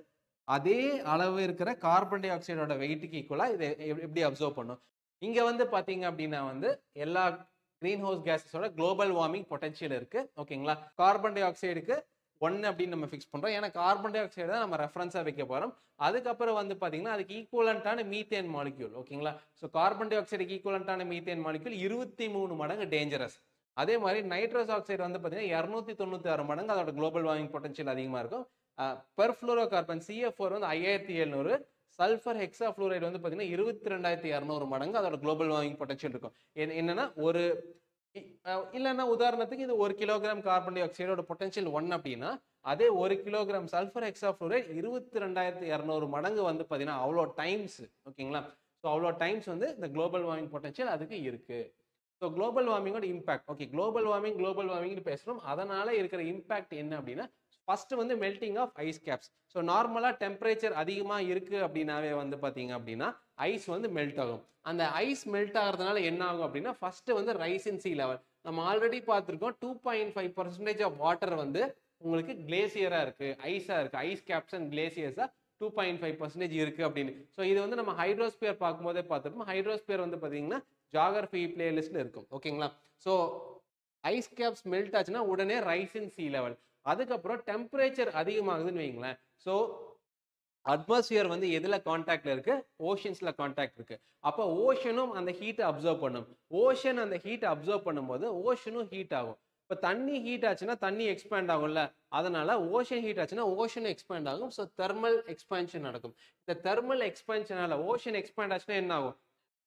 Speaker 1: அதே அளவு இருக்கிற கார்பன் டை ஆக்சைடோட வெயிட்டுக்கு ஈக்குவலாக இதை எப்படி அப்சர்வ் பண்ணும். இங்கே வந்து பார்த்தீங்க அப்படின்னா வந்து எல்லா கிரீன் ஹவுஸ் கேஸஸோட குளோபல் வார்மிங் பொட்டன்ஷியல் இருக்கு. ஓகேங்களா, கார்பன் டை ஆக்சைடுக்கு 1 அப்படின்னு நம்ம ஃபிக்ஸ் பண்றோம். ஏன்னா கார்பன் டை ஆக்சைடு தான் நம்ம ரெஃபரன்ஸா வைக்க போறோம். அதுக்கப்புறம் வந்து பாத்தீங்கன்னா அதுக்கு ஈக்குவலண்டான மீத்தேன் மாலிக்யூல். ஓகேங்களா, ஸோ கார்பன் டை ஆக்சைடுக்கு ஈக்குவலண்டான மீத்தேன் மாலிக்யூல் 23 மடங்கு டேஞ்சரஸ். அதே மாதிரி நைட்ரஸ் ஆக்சைடு வந்து பாத்தீங்கன்னா 296 மடங்கு அதோட குளோபல் வார்மிங் பொட்டன்ஷியல் அதிகமா இருக்கும். பெர்ஃப்ளூரோ கார்பன் CF4 வந்து 5700, சல்ஃபர் ஹெக்ஸா ஃப்ளூரைடு வந்து பாத்தீங்கன்னா 22,200 மடங்கு அதோட குளோபல் வார்மிங் பொட்டன்ஷியல் இருக்கும். என்னன்னா ஒரு இல்லைன்னா உதாரணத்துக்கு இது 1 கிலோகிராம் கார்பன் டை ஆக்சைடோட பொட்டன்ஷியல் 1 அப்படின்னா, அதே 1 கிலோகிராம் சல்ஃபர் ஹெக்ஸாஃப்ளூரைட் 22,200 மடங்கு வந்து பார்த்தீங்கன்னா அவ்வளோ டைம்ஸ். ஓகேங்களா, ஸோ அவ்வளோ டைம்ஸ் வந்து இந்த குளோபல் வார்மிங் பொட்டன்ஷியல் அதுக்கு இருக்கு. ஸோ குளோபல் வார்மிங்கோட இம்பாக்ட், ஓகே குளோபல் வார்மிங்னு பேசுகிறோம். அதனால இருக்கிற இம்பாக்ட் என்ன அப்படின்னா, ஃபர்ஸ்ட் வந்து melting of ice caps. So நார்மலாக டெம்பரேச்சர் அதிகமாக இருக்கு அப்படின்னாவே வந்து பார்த்தீங்க அப்படின்னா ஐஸ் வந்து மெல்ட் ஆகும். அந்த ஐஸ் மெல்ட் ஆகிறதுனால என்ன ஆகும் அப்படின்னா, ஃபர்ஸ்ட் வந்து ரைஸ் இன் சி லெவல். நம்ம ஆல்ரெடி பார்த்துருக்கோம் 2.5% ஆஃப் வாட்டர் வந்து உங்களுக்கு கிளேசியரா இருக்கு, ஐஸா இருக்கு, ஐஸ் கேப்ஸ் அண்ட் கிளேசியர்ஸா 2.5% இருக்கு அப்படின்னு. ஸோ இது வந்து நம்ம ஹைட்ரோஸ்பியர் பார்க்கும்போதே பார்த்துருப்போம். ஹைட்ரோஸ்பியர் வந்து பார்த்தீங்கன்னா ஜியோகிராஃபி பிளேலிஸ்ட்ல இருக்கும். ஓகேங்களா, ஸோ ஐஸ் கேப்ஸ் மெல்ட் ஆச்சுன்னா உடனே ரைஸ் இன் சி லெவல். அதுக்கப்புறம் டெம்பரேச்சர் அதிகமாகுதுன்னு வைங்களேன். ஸோ அட்மாஸ்பியர் வந்து எதுல கான்டாக்ட்ல இருக்கு, ஓஷன்ஸ்ல கான்டாக்ட் இருக்கு. அப்போ ஓஷனும் அந்த ஹீட்டை அப்சர்வ் பண்ணும். ஓஷன் அந்த ஹீட்டை அப்சர்வ் பண்ணும்போது ஓஷனும் ஹீட் ஆகும். இப்போ தண்ணி ஹீட் ஆச்சுன்னா தண்ணி எக்ஸ்பேண்ட் ஆகும்ல, அதனால ஓஷன் ஹீட் ஆச்சுன்னா ஓஷன் எக்ஸ்பேண்ட் ஆகும். ஸோ தெர்மல் எக்ஸ்பான்ஷன் நடக்கும். இந்த தெர்மல் எக்ஸ்பான்ஷனால ஓஷன் எக்ஸ்பேண்ட் ஆச்சுன்னா என்ன ஆகும்,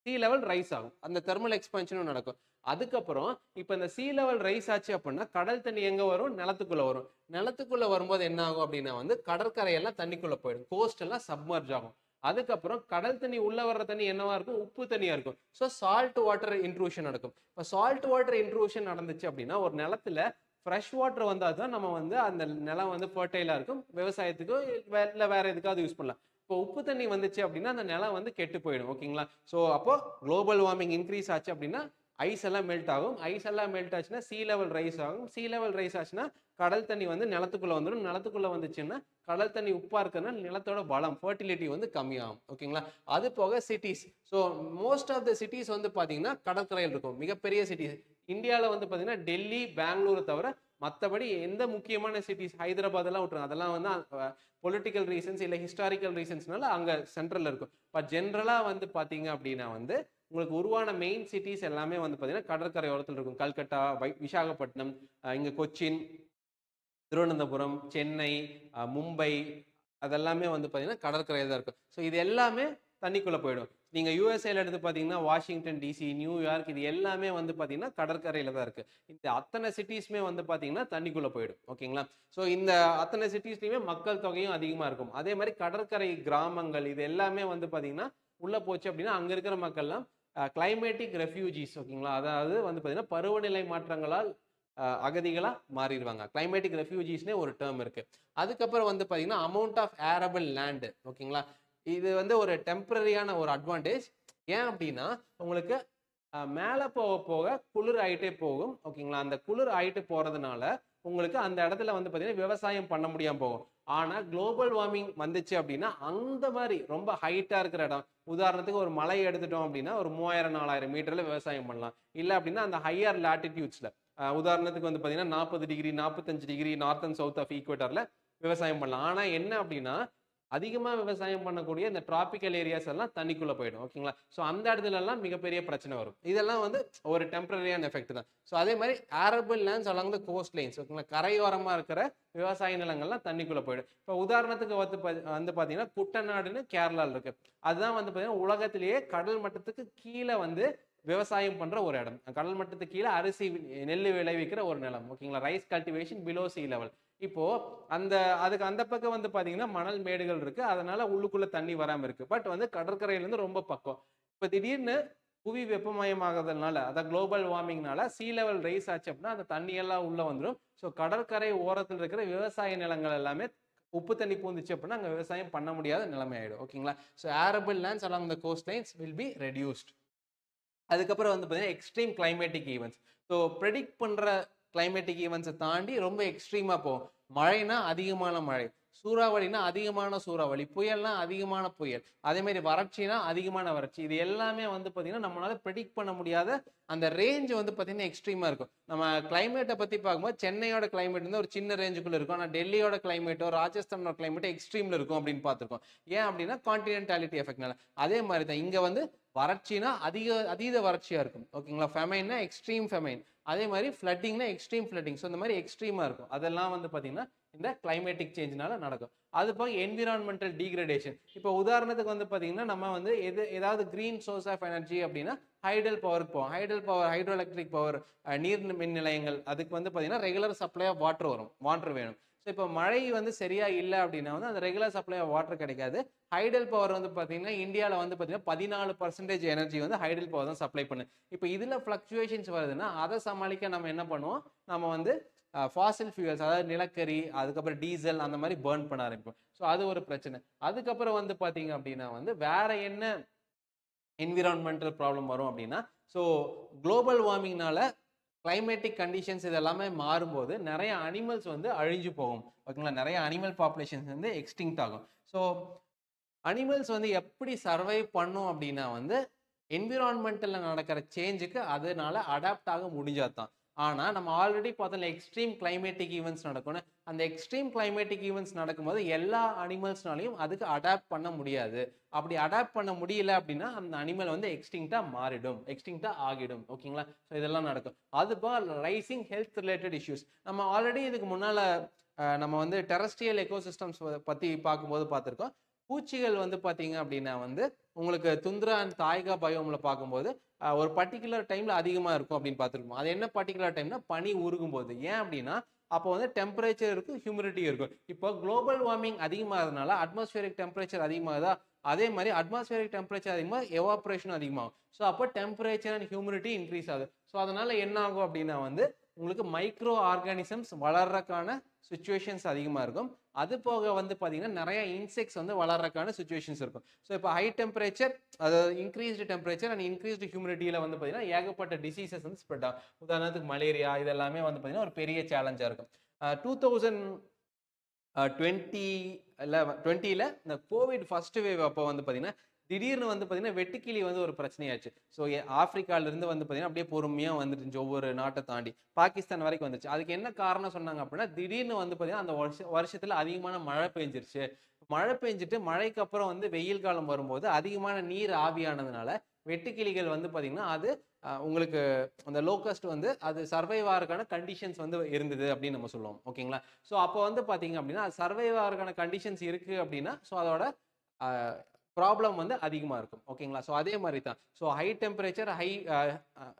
Speaker 1: சி லெவல் ரைஸ் ஆகும். அந்த தெர்மல் எக்ஸ்பான்ஷனும் நடக்கும். அதுக்கப்புறம் இப்போ இந்த சி லெவல் ரைஸ் ஆச்சு அப்படின்னா கடல் தண்ணி எங்க வரும், நிலத்துக்குள்ள வரும். நிலத்துக்குள்ள வரும்போது என்ன ஆகும் அப்படின்னா வந்து கடற்கரையெல்லாம் தண்ணிக்குள்ள போயிடும், கோஸ்ட் எல்லாம் சப்மர்ஜ் ஆகும். அதுக்கப்புறம் கடல் தண்ணி உள்ள வர்ற தண்ணி என்னவா இருக்கும், உப்பு தண்ணியா இருக்கும். ஸோ சால்ட் வாட்டர் இன்ட்ரூஷன் நடக்கும். இப்போ சால்ட் வாட்டர் இன்ட்ரூஷன் நடந்துச்சு அப்படின்னா ஒரு நிலத்துல ஃப்ரெஷ் வாட்டர் வந்தால் தான் நம்ம வந்து அந்த நிலம் வந்து ஃபர்டைலா இருக்கும், விவசாயத்துக்கோ இல்லை வேற எதுக்காவது யூஸ் பண்ணலாம். இப்போ உப்பு தண்ணி வந்துச்சு அப்படின்னா அந்த நிலம் வந்து கெட்டு போயிடும். ஓகேங்களா, ஸோ அப்போ குளோபல் வார்மிங் இன்க்ரீஸ் ஆச்சு அப்படின்னா ஐஸ் எல்லாம் மெல்ட் ஆகும். ஐஸ் எல்லாம் மெல்ட் ஆச்சுன்னா சி லெவல் ரைஸ் ஆகும். சி லெவல் ரைஸ் ஆச்சுன்னா கடல் தண்ணி வந்து நிலத்துக்குள்ள வந்துடும். நிலத்துக்குள்ள வந்துச்சுன்னா கடல் தண்ணி உப்பா இருக்கிறதுனால நிலத்தோட பலம் ஃபர்டிலிட்டி வந்து கம்மியாகும். ஓகேங்களா, அது போக cities. So most of the cities வந்து பார்த்தீங்கன்னா கடற்கரையில் இருக்கும். மிகப்பெரிய சிட்டிஸ் இந்தியாவில் வந்து பார்த்தீங்கன்னா டெல்லி, பெங்களூரை தவிர மற்றபடி எந்த முக்கியமான சிட்டிஸ், ஹைதராபாத் எல்லாம் விட்டுருங்க, அதெல்லாம் வந்து பொலிட்டிக்கல் ரீசன்ஸ் இல்லை ஹிஸ்டாரிக்கல் ரீசன்ஸ்னால அங்கே சென்ட்ரல் இருக்கும். பட் ஜென்ரலாக வந்து பார்த்தீங்க அப்படின்னா வந்து உங்களுக்கு உருவான மெயின் சிட்டிஸ் எல்லாமே வந்து பார்த்தீங்கன்னா கடற்கரை ஓரத்தில் இருக்கும். கல்கட்டா, விசாகப்பட்டினம், இங்கே கொச்சின், திருவனந்தபுரம், சென்னை, மும்பை, அதெல்லாமே வந்து பார்த்தீங்கன்னா கடற்கரையில் தான் இருக்கும். ஸோ இது எல்லாமே தண்ணிக்குள்ளே போயிடும். நீங்கள் யூஎஸ்ஏல எடுத்து பார்த்தீங்கன்னா வாஷிங்டன் டிசி, நியூயார்க், இது எல்லாமே வந்து பார்த்தீங்கன்னா கடற்கரையில் தான் இருக்குது. இந்த அத்தனை சிட்டிஸுமே வந்து பார்த்தீங்கன்னா தண்ணிக்குள்ளே போயிடும். ஓகேங்களா, ஸோ இந்த அத்தனை சிட்டிஸ்லையுமே மக்கள் தொகையும் அதிகமாக இருக்கும். அதே மாதிரி கடற்கரை கிராமங்கள் இது எல்லாமே வந்து பார்த்தீங்கன்னா உள்ளே போச்சு அப்படின்னா அங்கே இருக்கிற மக்கள்லாம் கிளைமேட்டிக் ரெஃப்யூஜிஸ். ஓகேங்களா, அதாவது வந்து பார்த்தீங்கன்னா பருவநிலை மாற்றங்களால் அகதிகளா மாறிடுவாங்க. கிளைமேட்டிக் ரெஃப்யூஜிஸ்னே ஒரு டேர்ம் இருக்கு. அதுக்கப்புறம் வந்து பார்த்தீங்கன்னா அமௌண்ட் ஆஃப் ஏரபிள் லேண்டு. ஓகேங்களா, இது வந்து ஒரு டெம்பரரியான ஒரு அட்வான்டேஜ். ஏன் அப்படின்னா உங்களுக்கு மேலே போக போக குளிர் ஆகிட்டே போகும். ஓகேங்களா, அந்த குளிர் ஆகிட்டு போகிறதுனால உங்களுக்கு அந்த இடத்துல வந்து பார்த்தீங்கன்னா விவசாயம் பண்ண முடியாமல் போகும். ஆனால் குளோபல் வார்மிங் வந்துச்சு அப்படின்னா அந்த மாதிரி ரொம்ப ஹைட்டாக இருக்கிற இடம், உதாரணத்துக்கு ஒரு மலை எடுத்துட்டோம் அப்படின்னா ஒரு 3000-4000 மீட்டரில் விவசாயம் பண்ணலாம். இல்லை அப்படின்னா அந்த ஹையர் லாட்டிடியூட்ஸில் உதாரணத்துக்கு வந்து பார்த்தீங்கன்னா 40 degree 45 degree north and south of ஈக்குவேட்டரில் விவசாயம் பண்ணலாம். ஆனால் என்ன அப்படின்னா அதிகமாக விவசாயம் பண்ணக்கூடிய இந்த டிராபிக்கல் ஏரியாஸ் எல்லாம் தண்ணிக்குள்ளே போயிடும். ஓகேங்களா, ஸோ அந்த இடத்துல எல்லாம் மிகப்பெரிய பிரச்சனை வரும். இதெல்லாம் வந்து ஒரு டெம்பரரியான எஃபெக்ட் தான். ஸோ அதே மாதிரி arable lands along the coast lines, ஓகேங்களா, கரையோரமாக இருக்கிற விவசாய நிலங்கள்லாம் தண்ணிக்குள்ளே போயிடும். இப்போ உதாரணத்துக்கு வந்து பார்த்தீங்கன்னா குட்டநாடுன்னு கேரளாவில் இருக்கு. அதுதான் வந்து பார்த்தீங்கன்னா உலகத்திலேயே கடல் மட்டத்துக்கு கீழே வந்து விவசாயம் பண்ற ஒரு இடம். கடல் மட்டத்துக்கு கீழே அரிசி நெல் விளைவிக்கிற ஒரு நிலம். ஓகேங்களா, rice cultivation below C level. இப்போ அதுக்கு அந்த பக்கம் வந்து பாத்தீங்கன்னா மணல் மேடுகள் இருக்கு, அதனால உள்ளுக்குள்ள தண்ணி வராம இருக்கு. பட் வந்து கடற்கரையில இருந்து ரொம்ப பக்கம். இப்ப திடீர்னு புவி வெப்பமயமாகிறதுனால, அதாவது குளோபல் வார்மிங்னால சீ லெவல் ரைஸ் ஆச்சு அப்படின்னா அந்த தண்ணி எல்லாம் உள்ள வந்துடும். ஸோ கடற்கரை ஓரத்தில் இருக்கிற விவசாய நிலங்கள் எல்லாமே உப்பு தண்ணி பூந்துச்சு அப்படின்னா அங்கே விவசாயம் பண்ண முடியாத நிலைமை ஆயிடும். ஓகேங்களா, so arable lands along the coast lines will be reduced. அதுக்கப்புறம் வந்து பார்த்தீங்கன்னா extreme climatic events. So predict பண்ணுற கிளைமேட்டிக் ஈவெண்ட்ஸை தாண்டி ரொம்ப எக்ஸ்ட்ரீமாக போகும். மழைனா அதிகமான மழை, சூறாவளினா அதிகமான சூறாவளி, புயல்னா அதிகமான புயல், அதே மாதிரி வறட்சினா அதிகமான வறட்சி. இது எல்லாமே வந்து பார்த்தீங்கன்னா நம்மளால ப்ரெடிக்ட் பண்ண முடியாத அந்த ரேஞ்ச் வந்து பார்த்தீங்கன்னா எக்ஸ்ட்ரீமாக இருக்கும். நம்ம கிளைமேட்டை பற்றி பார்க்கும்போது சென்னையோட கிளைமேட் வந்து ஒரு சின்ன ரேஞ்சுக்குள்ள இருக்கும். ஆனால் டெல்லியோட கிளைமேட்டோ ராஜஸ்தானோட கிளைமேட்டோ எக்ஸ்ட்ரீமில் இருக்கும் அப்படின்னு பார்த்துருக்கோம். ஏன் அப்படின்னா கான்டினென்டாலிட்டி எஃபெக்ட்னால. அதே மாதிரி தான் இங்கே வந்து வறட்சினா அதீத வறட்சியாக இருக்கும். ஓகேங்களா, ஃபெமைன்னா எக்ஸ்ட்ரீம் ஃபெமைன், அதே மாதிரி ஃப்ளட்டிங்னா எக்ஸ்ட்ரீம் ஃப்ளட்டிங். ஸோ இந்த மாதிரி எக்ஸ்ட்ரீமாக இருக்கும். அதெல்லாம் வந்து பார்த்தீங்கன்னா இந்த கிளைமேட்டிக் சேஞ்ச்னால நடக்கும். அது போக என்விரான்மெண்டல் டீக்ரடேஷன். இப்போ உதாரணத்துக்கு வந்து பார்த்தீங்கன்னா நம்ம வந்து ஏதாவது கிரீன் சோர்ஸ் ஆஃப் எனர்ஜி அப்படின்னா ஹைடல் பவருக்கு போவோம். Hydel power, hydro electric power, நீர் மின் நிலையங்கள், அதுக்கு வந்து பார்த்தீங்கன்னா ரெகுலர் சப்ளை ஆஃப் வாட்டர் வரும், வாட்டர் வேணும். ஸோ இப்போ மழை வந்து சரியா இல்லை அப்படின்னா வந்து அந்த ரெகுலர் சப்ளை ஆஃப் வாட்டர் கிடைக்காது. ஹைடல் பவர் வந்து பார்த்தீங்கன்னா இந்தியாவில் வந்து பார்த்தீங்கன்னா 14% எனர்ஜி வந்து ஹைடல் பவர் தான் சப்ளை பண்ணு. இப்போ இதில் ஃப்ளக்சுவேஷன்ஸ் வருதுன்னா அதை சமாளிக்க நம்ம என்ன பண்ணுவோம், நம்ம வந்து ஃபாசில் ஃபியூயல்ஸ், அதாவது நிலக்கரி, அதுக்கப்புறம் டீசல் அந்த மாதிரி பர்ன் பண்ண ஆரம்பிப்போம். ஸோ அது ஒரு பிரச்சனை. அதுக்கப்புறம் வந்து பார்த்தீங்க அப்படின்னா வந்து வேற என்ன என்விரான்மெண்டல் ப்ராப்ளம் வரும் அப்படின்னா, ஸோ குளோபல் வார்மிங்னால கிளைமேட்டிக் கண்டிஷன்ஸ் இதெல்லாமே மாறும்போது நிறைய அனிமல்ஸ் வந்து அழிஞ்சு போகும். ஓகேங்களா, நிறைய அனிமல் பாப்புலேஷன்ஸ் வந்து எக்ஸ்டிங்க்ட் ஆகும். ஸோ அனிமல்ஸ் வந்து எப்படி சர்வைவ் பண்ணும் அப்படின்னா வந்து என்விரான்மெண்டல்ல நடக்கிற சேஞ்சுக்கு அதனால அடாப்ட் ஆக முடிஞ்சாதான். ஆனால் நம்ம ஆல்ரெடி பார்த்தோம்ல எக்ஸ்ட்ரீம் கிளைமேட்டிக் ஈவெண்ட்ஸ் நடக்கும்னு. அந்த எக்ஸ்ட்ரீம் கிளைமேட்டிக் ஈவெண்ட்ஸ் நடக்கும்போது எல்லா அனிமல்ஸ்னாலையும் அதுக்கு அடாப்ட் பண்ண முடியாது. அப்படி அடாப்ட் பண்ண முடியல அப்படின்னா அந்த அனிமல் வந்து எக்ஸ்டிங்க்டாக மாறிடும், எக்ஸ்டிங்க்டாக ஆகிடும். ஓகேங்களா, ஸோ இதெல்லாம் நடக்கும். அது போக ரைசிங் ஹெல்த் ரிலேட்டட் இஷ்யூஸ். நம்ம ஆல்ரெடி இதுக்கு முன்னால் நம்ம வந்து டெரஸ்ட்ரியல் எக்கோசிஸ்டம்ஸ் பற்றி பார்க்கும்போது பார்த்துருக்கோம். பூச்சிகள் வந்து பார்த்தீங்க அப்படின்னா வந்து உங்களுக்கு துந்திரா அண்ட் தாய்கா பயோமில் பார்க்கும்போது ஒரு பர்டிகுலர் டைம்ல அதிகமாக இருக்கும் அப்படின்னு பார்த்துருக்கோம். அது என்ன பர்டிகுலர் டைம்னா பனி உருகும் போது. ஏன் அப்படின்னா அப்போ வந்து டெம்பரேச்சர் இருக்கும், ஹியூமிடிட்டி இருக்கும். இப்போ குளோபல் வார்மிங் அதிகமாகிறதுனால அட்மாஸ்பியரிக் டெம்பரேச்சர் அதிகமாகுதா, அதே மாதிரி அட்மாஸ்பியரிக் டெம்பரேச்சர் அதிகமாக எவாப்ரேஷன் அதிகமாகும். ஸோ அப்போ டெம்பரேச்சர் அண்ட் ஹியூமிடிட்டி இன்க்ரீஸ் ஆகுது. ஸோ அதனால என்ன ஆகும் அப்படின்னா வந்து உங்களுக்கு மைக்ரோ ஆர்கானிசம்ஸ் வளர்றதுக்கான சுச்சுவேஷன்ஸ் அதிகமாக இருக்கும். அது போக வந்து பார்த்தீங்கன்னா நிறைய இன்செக்ட்ஸ் வந்து வளர்றதுக்கான சுச்சுவேஷன்ஸ் இருக்கும். ஸோ இப்போ ஹை டெம்பரேச்சர், அதாவது இன்க்ரீஸ்டு டெம்பரேச்சர் அண்ட் இன்க்ரீஸ்டு ஹியூமிடிட்டியில் வந்து பார்த்தீங்கன்னா ஏகப்பட்ட டிசீசஸ் வந்து ஸ்ப்ரெட் ஆகும். உதாரணத்துக்கு மலேரியா, இதெல்லாமே வந்து பார்த்தீங்கன்னா ஒரு பெரிய சேலஞ்சாக இருக்கும். 2020ல் இந்த கோவிட் ஃபர்ஸ்ட் வேவ் அப்போ வந்து பார்த்தீங்கன்னா திடீர்னு வந்து பார்த்தீங்கன்னா வெட்டுக்கிளி வந்து ஒரு பிரச்சனையாச்சு. ஸோ ஆப்பிரிக்காவிலிருந்து வந்து பார்த்தீங்கன்னா அப்படியே பொறுமையாக வந்துருந்துச்சு, ஒவ்வொரு நாட்டை தாண்டி பாகிஸ்தான் வரைக்கும் வந்துச்சு. அதுக்கு என்ன காரணம் சொன்னாங்க அப்படின்னா திடீர்னு வந்து பார்த்தீங்கன்னா அந்த வருஷத்தில் அதிகமான மழை பெஞ்சிருச்சு. மழை பெஞ்சிட்டு மழைக்கு அப்புறம் வந்து வெயில் காலம் வரும்போது அதிகமான நீர் ஆவியானதுனால வெட்டுக்கிளிகள் வந்து பார்த்தீங்கன்னா அது உங்களுக்கு அந்த லோக்கஸ்ட் வந்து அது சர்வைவ் ஆகிறதுக்கான கண்டிஷன்ஸ் வந்து இருந்தது அப்படின்னு நம்ம சொல்லுவோம். ஓகேங்களா, ஸோ அப்போ வந்து பார்த்தீங்க அப்படின்னா அது சர்வைவ் ஆகிறதுக்கான கண்டிஷன்ஸ் இருக்குது அப்படின்னா ஸோ அதோட ப்ராப்ளம் வந்து அதிகமாக இருக்கும். ஓகேங்களா, ஸோ அதே மாதிரி தான். So high temperature, high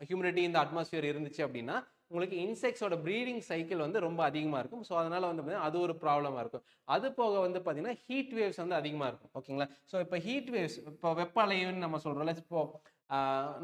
Speaker 1: humidity இந்த அட்மாஸ்பியர் இருந்துச்சு அப்படின்னா உங்களுக்கு இன்செக்ட்ஸோட ப்ரீடிங் சைக்கிள் வந்து ரொம்ப அதிகமாக இருக்கும். ஸோ அதனால வந்து பார்த்தீங்கன்னா அது ஒரு ப்ராப்ளமாக இருக்கும். அது போக வந்து பார்த்தீங்கன்னா ஹீட் வேவ்ஸ் வந்து அதிகமாக இருக்கும். ஓகேங்களா, ஸோ இப்போ ஹீட் வேவ்ஸ், இப்போ வெப்ப அலைன்னு நம்ம சொல்கிறோம்ல. இப்போ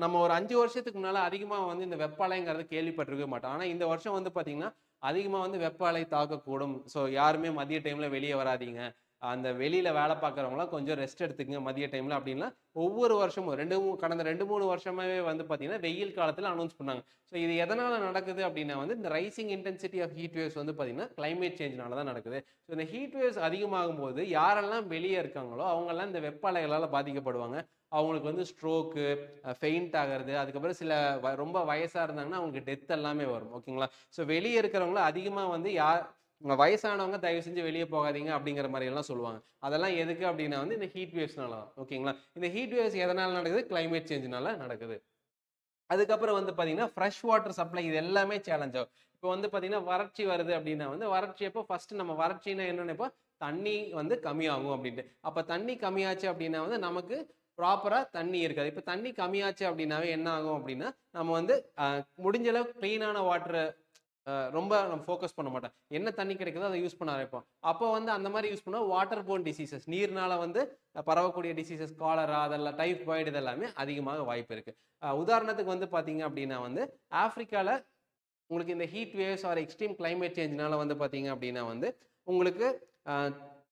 Speaker 1: நம்ம ஒரு 5 வருஷத்துக்கு முன்னால் அதிகமாக வந்து இந்த வெப்ப அலைங்கிறது கேள்விப்பட்டிருக்க மாட்டோம். ஆனால் இந்த வருஷம் வந்து பார்த்தீங்கன்னா அதிகமாக வந்து வெப்ப அலை தாக்கக்கூடும். ஸோ யாருமே மதிய டைமில் வெளியே வராதீங்க, அந்த வெளியில வேலை பார்க்குறவங்களாம் கொஞ்சம் ரெஸ்ட் எடுத்துக்கங்க மதிய டைம்ல அப்படின்லாம் ஒவ்வொரு வருஷமும் கடந்த 2-3 வருஷமாவே வந்து பார்த்தீங்கன்னா வெயில் காலத்தில் அனௌன்ஸ் பண்ணாங்க. ஸோ இது எதனால நடக்குது அப்படின்னா வந்து இந்த rising intensity of heat waves வந்து பார்த்தீங்கன்னா கிளைமேட் சேஞ்ச்னால தான் நடக்குது. ஸோ இந்த ஹீட் வேவ்ஸ் அதிகமாகும் போது யாரெல்லாம் வெளியே இருக்காங்களோ அவங்கெல்லாம் இந்த வெப்ப அலைகளால் பாதிக்கப்படுவாங்க. அவங்களுக்கு வந்து ஸ்ட்ரோக்கு, ஃபெயிண்ட் ஆகிறது, அதுக்கப்புறம் சில ரொம்ப வயசாக இருந்தாங்கன்னா அவங்களுக்கு டெத் எல்லாமே வரும். ஓகேங்களா? ஸோ வெளியே இருக்கிறவங்கள அதிகமாக வந்து வயசானவங்க தயவு செஞ்சு வெளியே போகாதீங்க அப்படிங்கிற மாதிரி எல்லாம் சொல்லுவாங்க. அதெல்லாம் எதுக்கு அப்படின்னா வந்து இந்த ஹீட் வேவ்ஸ்னால தான். ஓகேங்களா? இந்த ஹீட் வேவ்ஸ் எதனால நடக்குது? கிளைமேட் சேஞ்ச்னால நடக்குது. அதுக்கப்புறம் வந்து பார்த்தீங்கன்னா ஃப்ரெஷ் வாட்டர் சப்ளை இது எல்லாமே சேலஞ்ச் ஆகும். இப்போ வந்து பார்த்தீங்கன்னா வறட்சி வருது அப்படின்னா வந்து வறட்சி அப்போ ஃபர்ஸ்ட் நம்ம வறட்சின்னா என்ன நினைப்போம்? தண்ணி வந்து கம்மியாகும் அப்படின்ட்டு. அப்போ தண்ணி கம்மியாச்சு அப்படின்னா வந்து நமக்கு ப்ராப்பரா தண்ணி இருக்காது. இப்போ தண்ணி கம்மியாச்சு அப்படின்னாவே என்ன ஆகும் அப்படின்னா நம்ம வந்து முடிஞ்ச அளவுக்கு கிளீனான வாட்டரை ரொம்ப நம்ம ஃபோக்கஸ் பண்ண மாட்டோம். என்ன தண்ணி கிடைக்குதோ அதை யூஸ் பண்ண ஆரம்பிப்போம். அப்போ வந்து அந்த மாதிரி யூஸ் பண்ணால் வாட்டர் போர்ன் டிசீசஸ், நீர்னால வந்து பரவக்கூடிய டிசீசஸ், காலரா, அதெல்லாம் டைஃபாய்டு இதெல்லாமே அதிகமாக வாய்ப்பு இருக்கு. உதாரணத்துக்கு வந்து பார்த்தீங்க அப்படின்னா வந்து ஆப்பிரிக்காவில் உங்களுக்கு இந்த heat waves or extreme climate சேஞ்ச்னால வந்து பார்த்தீங்க அப்படின்னா வந்து உங்களுக்கு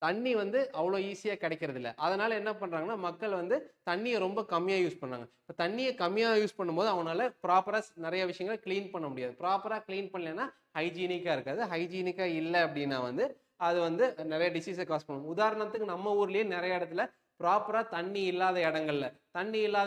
Speaker 1: தண்ணி வந்து அவ்வளோ ஈஸியாக கிடைக்கிறது இல்லை. அதனால என்ன பண்ணுறாங்கன்னா மக்கள் வந்து தண்ணியை ரொம்ப கம்மியாக யூஸ் பண்ணாங்க. இப்போ தண்ணியை கம்மியாக யூஸ் பண்ணும்போது அவனால ப்ராப்பராக நிறைய விஷயங்களை க்ளீன் பண்ண முடியாது. ப்ராப்பராக க்ளீன் பண்ணலைன்னா ஹைஜீனிக்காக இருக்காது. ஹைஜீனிக்காக இல்லை அப்படின்னா வந்து அது வந்து நிறைய டிசீஸை காஸ் பண்ணும். உதாரணத்துக்கு நம்ம ஊர்லேயே நிறைய இடத்துல ப்ராப்பராக தண்ணி இல்லாத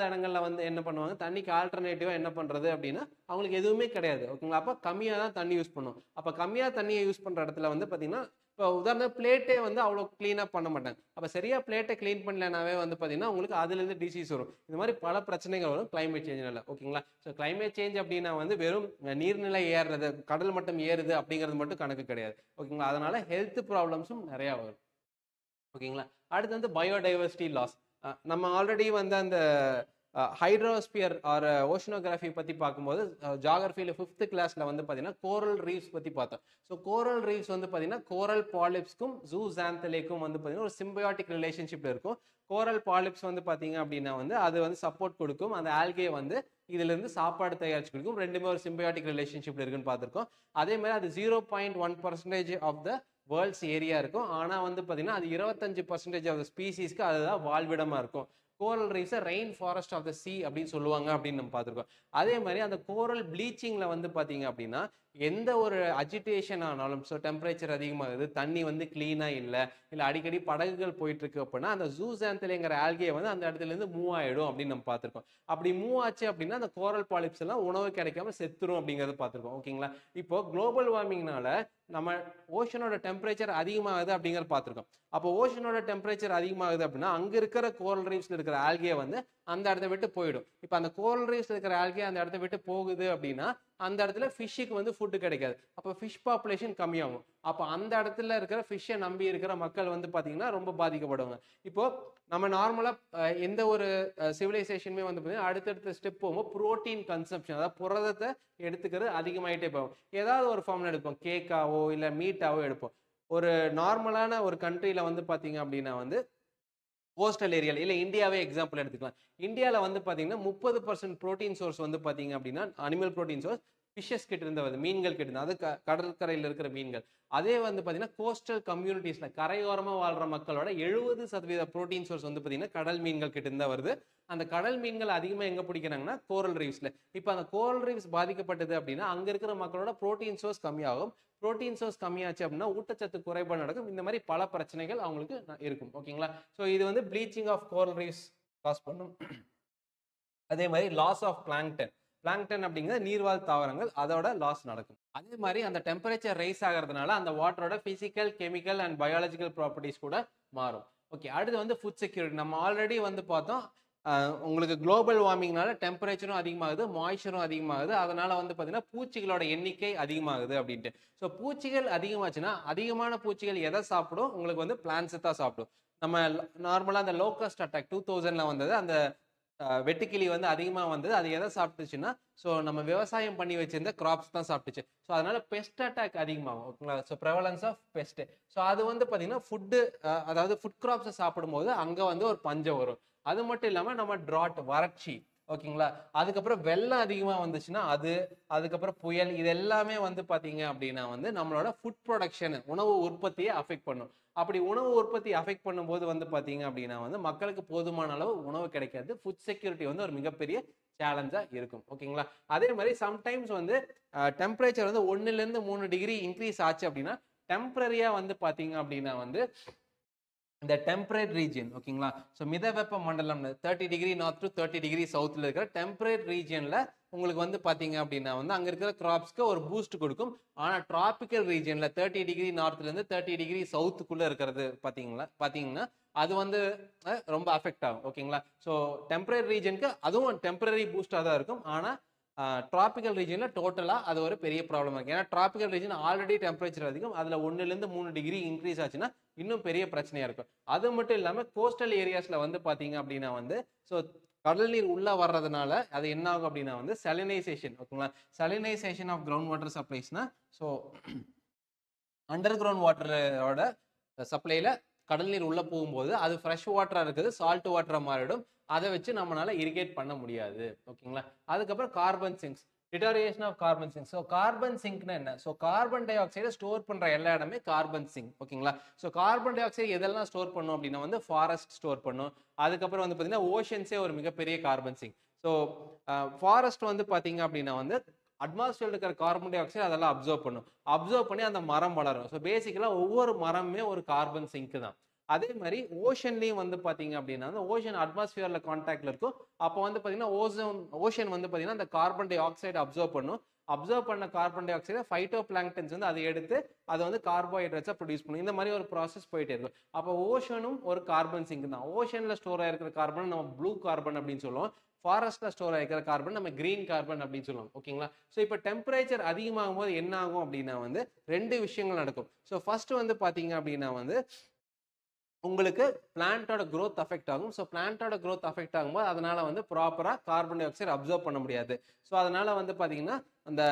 Speaker 1: இடங்கள்ல வந்து என்ன பண்ணுவாங்க, தண்ணிக்கு ஆல்டர்னேட்டிவாக என்ன பண்ணுறது அப்படின்னா அவங்களுக்கு எதுவுமே கிடையாது. ஓகேங்களா? அப்போ கம்மியாக தான் தண்ணி யூஸ் பண்ணும். அப்போ கம்மியாக தண்ணியை யூஸ் பண்ணுற இடத்துல வந்து பார்த்தீங்கன்னா இப்போ உதாரணம் பிளேட்டே வந்து அவ்வளோ க்ளீனாக பண்ண மாட்டாங்க. அப்போ சரியாக பிளேட்டை க்ளீன் பண்ணலனாவே வந்து பார்த்தீங்கன்னா உங்களுக்கு அதுலேருந்து டிசீஸ் வரும். இந்த மாதிரி பல பிரச்சனைகள் வரும் கிளைமேட் சேஞ்ச்னால. ஓகேங்களா? ஸோ கிளைமேட் சேஞ்ச் அப்படின்னா வந்து வெறும் நீர்நிலை ஏறுறது, கடல் மட்டம் ஏறுது அப்படிங்கிறது மட்டும் கணக்கு கிடையாது. ஓகேங்களா? அதனால ஹெல்த் ப்ராப்ளம்ஸும் நிறையா வரும். ஓகேங்களா? அடுத்து வந்து பயோடைவர்சிட்டி லாஸ். நம்ம ஆல்ரெடி வந்து அந்த ஹைட்ரோஸ்பியர் ஆர் ஓஷனோகிராஃபி பற்றி பார்க்கும்போது ஜாகிரஃபியில் 5th கிளாஸில் வந்து பார்த்தீங்கன்னா கோரல் ரீஃப்ஸ் பற்றி பார்த்தோம். ஸோ கோரல் ரீஃப்ஸ் வந்து பார்த்தீங்கன்னா கோரல் பாலிப்ஸ்க்கும் ஜூசாந்தலேக்கும் வந்து பார்த்தீங்கன்னா ஒரு சிம்பியாட்டிக் ரிலேஷன்ஷிப் இருக்கும். கோரல் பாலிப்ஸ் வந்து பார்த்தீங்க அப்படின்னா வந்து அது வந்து சப்போர்ட் கொடுக்கும். அந்த ஆல்கே வந்து இதுலேருந்து சாப்பாடு தயாரிச்சு கொடுக்கும். ரெண்டுமே ஒரு சிம்பியாட்டிக் ரிலேஷன்ஷிப்ல இருக்குன்னு பார்த்துருக்கோம். அதே மாதிரி அது 0.1% ஆஃப் த வேர்ல்ட்ஸ் ஏரியா இருக்கும். ஆனால் வந்து பார்த்தீங்கன்னா அது 25% ஆஃப் த ஸ்பீசிஸ்க்கு அதுதான் வாழ்விடமாக இருக்கும். கோரல் ரீஃப்ஸை ரெயின் ஃபாரஸ்ட் ஆஃப் த சீ அப்படின்னு சொல்லுவாங்க அப்படின்னு நம்ம பார்த்துருக்கோம். அதே மாதிரி அந்த கோரல் ப்ளீச்சிங்கில் வந்து பார்த்தீங்க அப்படின்னா எந்த ஒரு அஜிடேஷன் ஆனாலும், ஸோ டெம்பரேச்சர் அதிகமாகுது, தண்ணி வந்து கிளீனாக இல்லை அடிக்கடி படகுகள் போயிட்டு இருக்கு அப்படின்னா அந்த ஜூசாந்தலேங்கிற ஆல்கே வந்து அந்த இடத்துலேருந்து மூவ் ஆகிடும் அப்படின்னு நம்ம பார்த்துருக்கோம். அப்படி மூவ் ஆச்சு அப்படின்னா அந்த கோரல் பாலிப்ஸ் எல்லாம் உணவு கிடைக்காம செத்துரும் அப்படிங்கிறத பார்த்துருக்கோம். ஓகேங்களா? இப்போ குளோபல் வார்மிங்னால நம்ம ஓஷனோட டெம்பரேச்சர் அதிகமாகுது அப்படிங்கிற பார்த்துருக்கோம். அப்போ ஓஷனோட டெம்பரேச்சர் அதிகமாகுது அப்படின்னா அங்கே இருக்கிற கோரல் ரீஃப்ஸ்ல இருக்கிற ஆல்கே வந்து அந்த இடத்த விட்டு போயிடும். இப்போ அந்த கோரல் ரீஃப்ஸ்ல இருக்கிற ஆல்கே அந்த இடத்த விட்டு போகுது அப்படின்னா அந்த இடத்துல ஃபிஷ்ஷுக்கு வந்து ஃபுட்டு கிடைக்காது. அப்போ ஃபிஷ் பாப்புலேஷன் கம்மியாகும். அப்போ அந்த இடத்துல இருக்கிற ஃபிஷ்ஷை நம்பி இருக்கிற மக்கள் வந்து பார்த்தீங்கன்னா ரொம்ப பாதிக்கப்படுவாங்க. இப்போ நம்ம நார்மலாக எந்த ஒரு சிவிலைசேஷனுமே வந்து பார்த்தீங்கன்னா அடுத்தடுத்த ஸ்டெப் போகும்போது புரோட்டீன் கன்சம்ஷன், அதாவது புரதத்தை எடுத்துக்கிறது அதிகமாகிட்டே போகும். ஏதாவது ஒரு ஃபார்ம்ல எடுப்போம், கேக்காவோ இல்லை மீட்டாவோ எடுப்போம். ஒரு நார்மலான ஒரு கண்ட்ரியில் வந்து பார்த்தீங்க அப்படின்னா வந்து கோஸ்டல் ஏரியாவில் இல்லை இந்தியாவே எக்ஸாம்பிள் எடுத்துக்கலாம். இந்தியாவில் வந்து பார்த்தீங்கன்னா 30% ப்ரோட்டீன் சோர்ஸ் வந்து பார்த்தீங்க அப்படின்னா அனிமல் ப்ரோட்டீன் சோர்ஸ் ஃபிஷஸ் கிட்ட இருந்து வருது, மீன்கள் கிட்ட இருந்து. அது கடற்கரையில் இருக்கிற மீன்கள். அதே வந்து பார்த்தீங்கன்னா கோஸ்டல் கம்யூனிட்டிஸ்ல கரையோரமாக வாழ்ற மக்களோட 70% ப்ரோட்டீன் சோர்ஸ் வந்து பார்த்தீங்கன்னா கடல் மீன்கள் கிட்ட இருந்தா வருது. அந்த கடல் மீன்கள் அதிகமாக எங்கே பிடிக்கிறாங்கன்னா கோரல் ரீஃப்ஸ்ல. இப்போ அந்த கோரல் ரீஃப்ஸ் பாதிக்கப்பட்டது அப்படின்னா அங்கே இருக்கிற மக்களோட ப்ரோட்டீன் சோர்ஸ் கம்மியாகும். ப்ரோட்டீன் சோர்ஸ் கம்மியாச்சு அப்படின்னா ஊட்டச்சத்து குறைபாடு நடக்கும். இந்த மாதிரி பல பிரச்சனைகள் அவங்களுக்கு இருக்கும். ஓகேங்களா? ஸோ இது வந்து bleaching of coral reefs cause பண்ணும். அதே மாதிரி லாஸ் ஆஃப் பிளாங்டன் அப்படிங்கிறது நீர்வாழ் தாவரங்கள், அதோட லாஸ் நடக்கும். அதே மாதிரி அந்த டெம்பரேச்சர் ரைஸ் ஆகிறதுனால அந்த வாட்டரோட physical, chemical and biological properties கூட மாறும். ஓகே, அடுத்து வந்து ஃபுட் செக்யூரிட்டி. நம்ம ஆல்ரெடி வந்து பார்த்தோம் உங்களுக்கு குளோபல் வார்மிங்னால டெம்பரேச்சரும் அதிகமாகுது, மாய்ச்சரும் அதிகமாகுது. அதனால வந்து பார்த்தீங்கன்னா பூச்சிகளோட எண்ணிக்கை அதிகமாகுது அப்படின்ட்டு. ஸோ பூச்சிகள் அதிகமாச்சுன்னா அதிகமான பூச்சிகள் எதை சாப்பிடும்? உங்களுக்கு வந்து பிளான்ட்ஸை தான் சாப்பிடும். நம்ம நார்மலாக அந்த லோக்கஸ்ட் அட்டாக் 2000ல் வந்தது, அந்த வெட்டுக்கிளி வந்து அதிகமாக வந்தது. அது எதை சாப்பிட்டுச்சுன்னா ஸோ நம்ம விவசாயம் பண்ணி வச்சிருந்த கிராப்ஸ் தான் சாப்பிட்டுச்சு. ஸோ அதனால பெஸ்ட் அட்டாக் அதிகமாகும். ஓகேங்களா? So prevalence of pest. So அது வந்து பார்த்தீங்கன்னா ஃபுட்டு, அதாவது ஃபுட் கிராப்ஸை சாப்பிடும்போது அங்கே வந்து ஒரு பஞ்சம் வரும். அது மட்டும் இல்லாமல் நம்ம வறட்சி, ஓகேங்களா. அதுக்கப்புறம் வெள்ளம் அதிகமா வந்துச்சுன்னா அது, அதுக்கப்புறம் புயல், இது எல்லாமே வந்து பாத்தீங்க அப்படின்னா வந்து நம்மளோட ஃபுட் ப்ரொடக்ஷன், உணவு உற்பத்தியை அஃபெக்ட் பண்ணும். அப்படி உணவு உற்பத்தி அஃபெக்ட் பண்ணும்போது வந்து பாத்தீங்க அப்படின்னா வந்து மக்களுக்கு போதுமான அளவு உணவு கிடைக்காது. ஃபுட் செக்யூரிட்டி வந்து ஒரு மிகப்பெரிய சேலஞ்சா இருக்கும். ஓகேங்களா. அதே மாதிரி சம்டைம்ஸ் வந்து டெம்பரேச்சர் வந்து 1ல இருந்து 3 டிகிரி இன்க்ரீஸ் ஆச்சு அப்படின்னா டெம்பரரியா வந்து பாத்தீங்க அப்படின்னா வந்து இந்த டெம்பரேட் ரீஜியன், ஓகேங்களா. ஸோ மிதவெப்ப மண்டலம் 30 டிகிரி நார்த் டு 30 டிகிரி சவுத்தில் இருக்கிற டெம்பரேட் ரீஜியனில் உங்களுக்கு வந்து பார்த்தீங்க அப்படின்னா வந்து அங்கே இருக்கிற கிராப்ஸ்க்கு ஒரு பூஸ்ட் கொடுக்கும். ஆனால் டிராபிக்கல் ரீஜியனில் 30 டிகிரி நார்த்லேருந்து 30 டிகிரி சவுத்துக்குள்ளே இருக்கிறது பார்த்தீங்கன்னா அது வந்து ரொம்ப அஃபெக்ட் ஆகும். ஓகேங்களா. ஸோ டெம்பரேட் ரீஜனுக்கு அதுவும் டெம்பரரி பூஸ்டாக தான் இருக்கும். ஆனால் டிராபிக்கல் ரீஜனில் டோட்டலாக அது ஒரு பெரிய ப்ராப்ளம் இருக்கு. ஏன்னா டிராபிக்கல் ரீஜன் ஆல்ரெடி டெம்பரேச்சர் அதிகம், அதில் 1லேருந்து 3 டிகிரி இன்க்ரீஸ் ஆச்சுன்னா இன்னும் பெரிய பிரச்சனையா இருக்கும். அது மட்டும் இல்லாமல் கோஸ்டல் ஏரியாஸ்ல வந்து பார்த்தீங்க அப்படின்னா வந்து ஸோ கடல் நீர் உள்ள வர்றதுனால அது என்ன ஆகும் அப்படின்னா வந்து சலினைசேஷன், ஓகேங்களா. சலினைசேஷன் ஆஃப் கிரவுண்ட் வாட்டர் சப்ளைஸ்னா ஸோ அண்டர் கிரவுண்ட் வாட்டரோட சப்ளைல கடல் நீர் உள்ள போகும்போது அது ஃப்ரெஷ் வாட்டரா இருக்குது சால்ட் வாட்டரா மாறிடும். அதை வச்சு நம்மளால இரிகேட் பண்ண முடியாது. ஓகேங்களா. அதுக்கப்புறம் carbon sinks, deterioration of carbon sink. So carbon சிங்க்னா என்ன? So carbon dioxide store பண்ற எல்லா இடமே கார்பன் சிங்க். ஓகேங்களா. ஸோ கார்பன் டை ஆக்சைடு எதெல்லாம் ஸ்டோர் பண்ணும் அப்படின்னா வந்து ஃபாரஸ்ட் ஸ்டோர் பண்ணும். அதுக்கப்புறம் வந்து பார்த்தீங்கன்னா ஓஷன்ஸே ஒரு மிகப்பெரிய கார்பன் சிங்க். ஸோ ஃபாரஸ்ட் வந்து பார்த்தீங்க அப்படின்னா வந்து அட்மாஸ்பியர்ல இருக்கிற கார்பன் டை ஆக்சைடு அதெல்லாம் அப்சர்வ் பண்ணி அந்த மரம் வளரும். ஸோ பேசிக்கலா ஒவ்வொரு மரமுமே ஒரு கார்பன் சிங்க் தான். அதே மாதிரி ஓஷன்லயும் வந்து பாத்தீங்க அப்படின்னா ஓஷன் அட்மாஸ்பியர்ல கான்டாக்ட்ல இருக்கும். அப்போ வந்து பாத்தீங்கன்னா ஓஷன் வந்து பாத்தீங்கன்னா அந்த கார்பன் டை ஆக்சைடு அப்சர்வ் பண்ண கார்பன் டை ஆக்சைடை ஃபைட்டோ பிளாங்டன்ஸ் வந்து அதை எடுத்து அதை வந்து கார்போஹைட்ரேட்ஸா ப்ரொடியூஸ் பண்ணும். இந்த மாதிரி ஒரு ப்ராசஸ் போயிட்டே இருக்கும். அப்போ ஓஷனும் ஒரு கார்பன் சிங்க் தான். ஓஷன்ல ஸ்டோர் ஆயிருக்கிற கார்பன் நம்ம ப்ளூ கார்பன் அப்படின்னு சொல்லுவோம். ஃபாரஸ்ட்ல ஸ்டோர் ஆகிக்கிற கார்பன் நம்ம கிரீன் கார்பன் அப்படின்னு சொல்லுவோம். ஓகேங்களா. ஸோ இப்போ டெம்பரேச்சர் அதிகமாகும் போது என்ன ஆகும் அப்படின்னா வந்து 2 விஷயங்கள் நடக்கும். ஸோ ஃபர்ஸ்ட் வந்து பாத்தீங்க அப்படின்னா வந்து உங்களுக்கு பிளான்ட்டோட growth அஃபெக்ட் ஆகும். ஸோ பிளான்ட்டோட growth அஃபெக்ட் ஆகும்போது அதனால வந்து ப்ராப்பரா கார்பன் டை ஆக்சைடு அப்சர்வ் பண்ண முடியாது. ஸோ அதனால வந்து பாத்தீங்கன்னா அந்த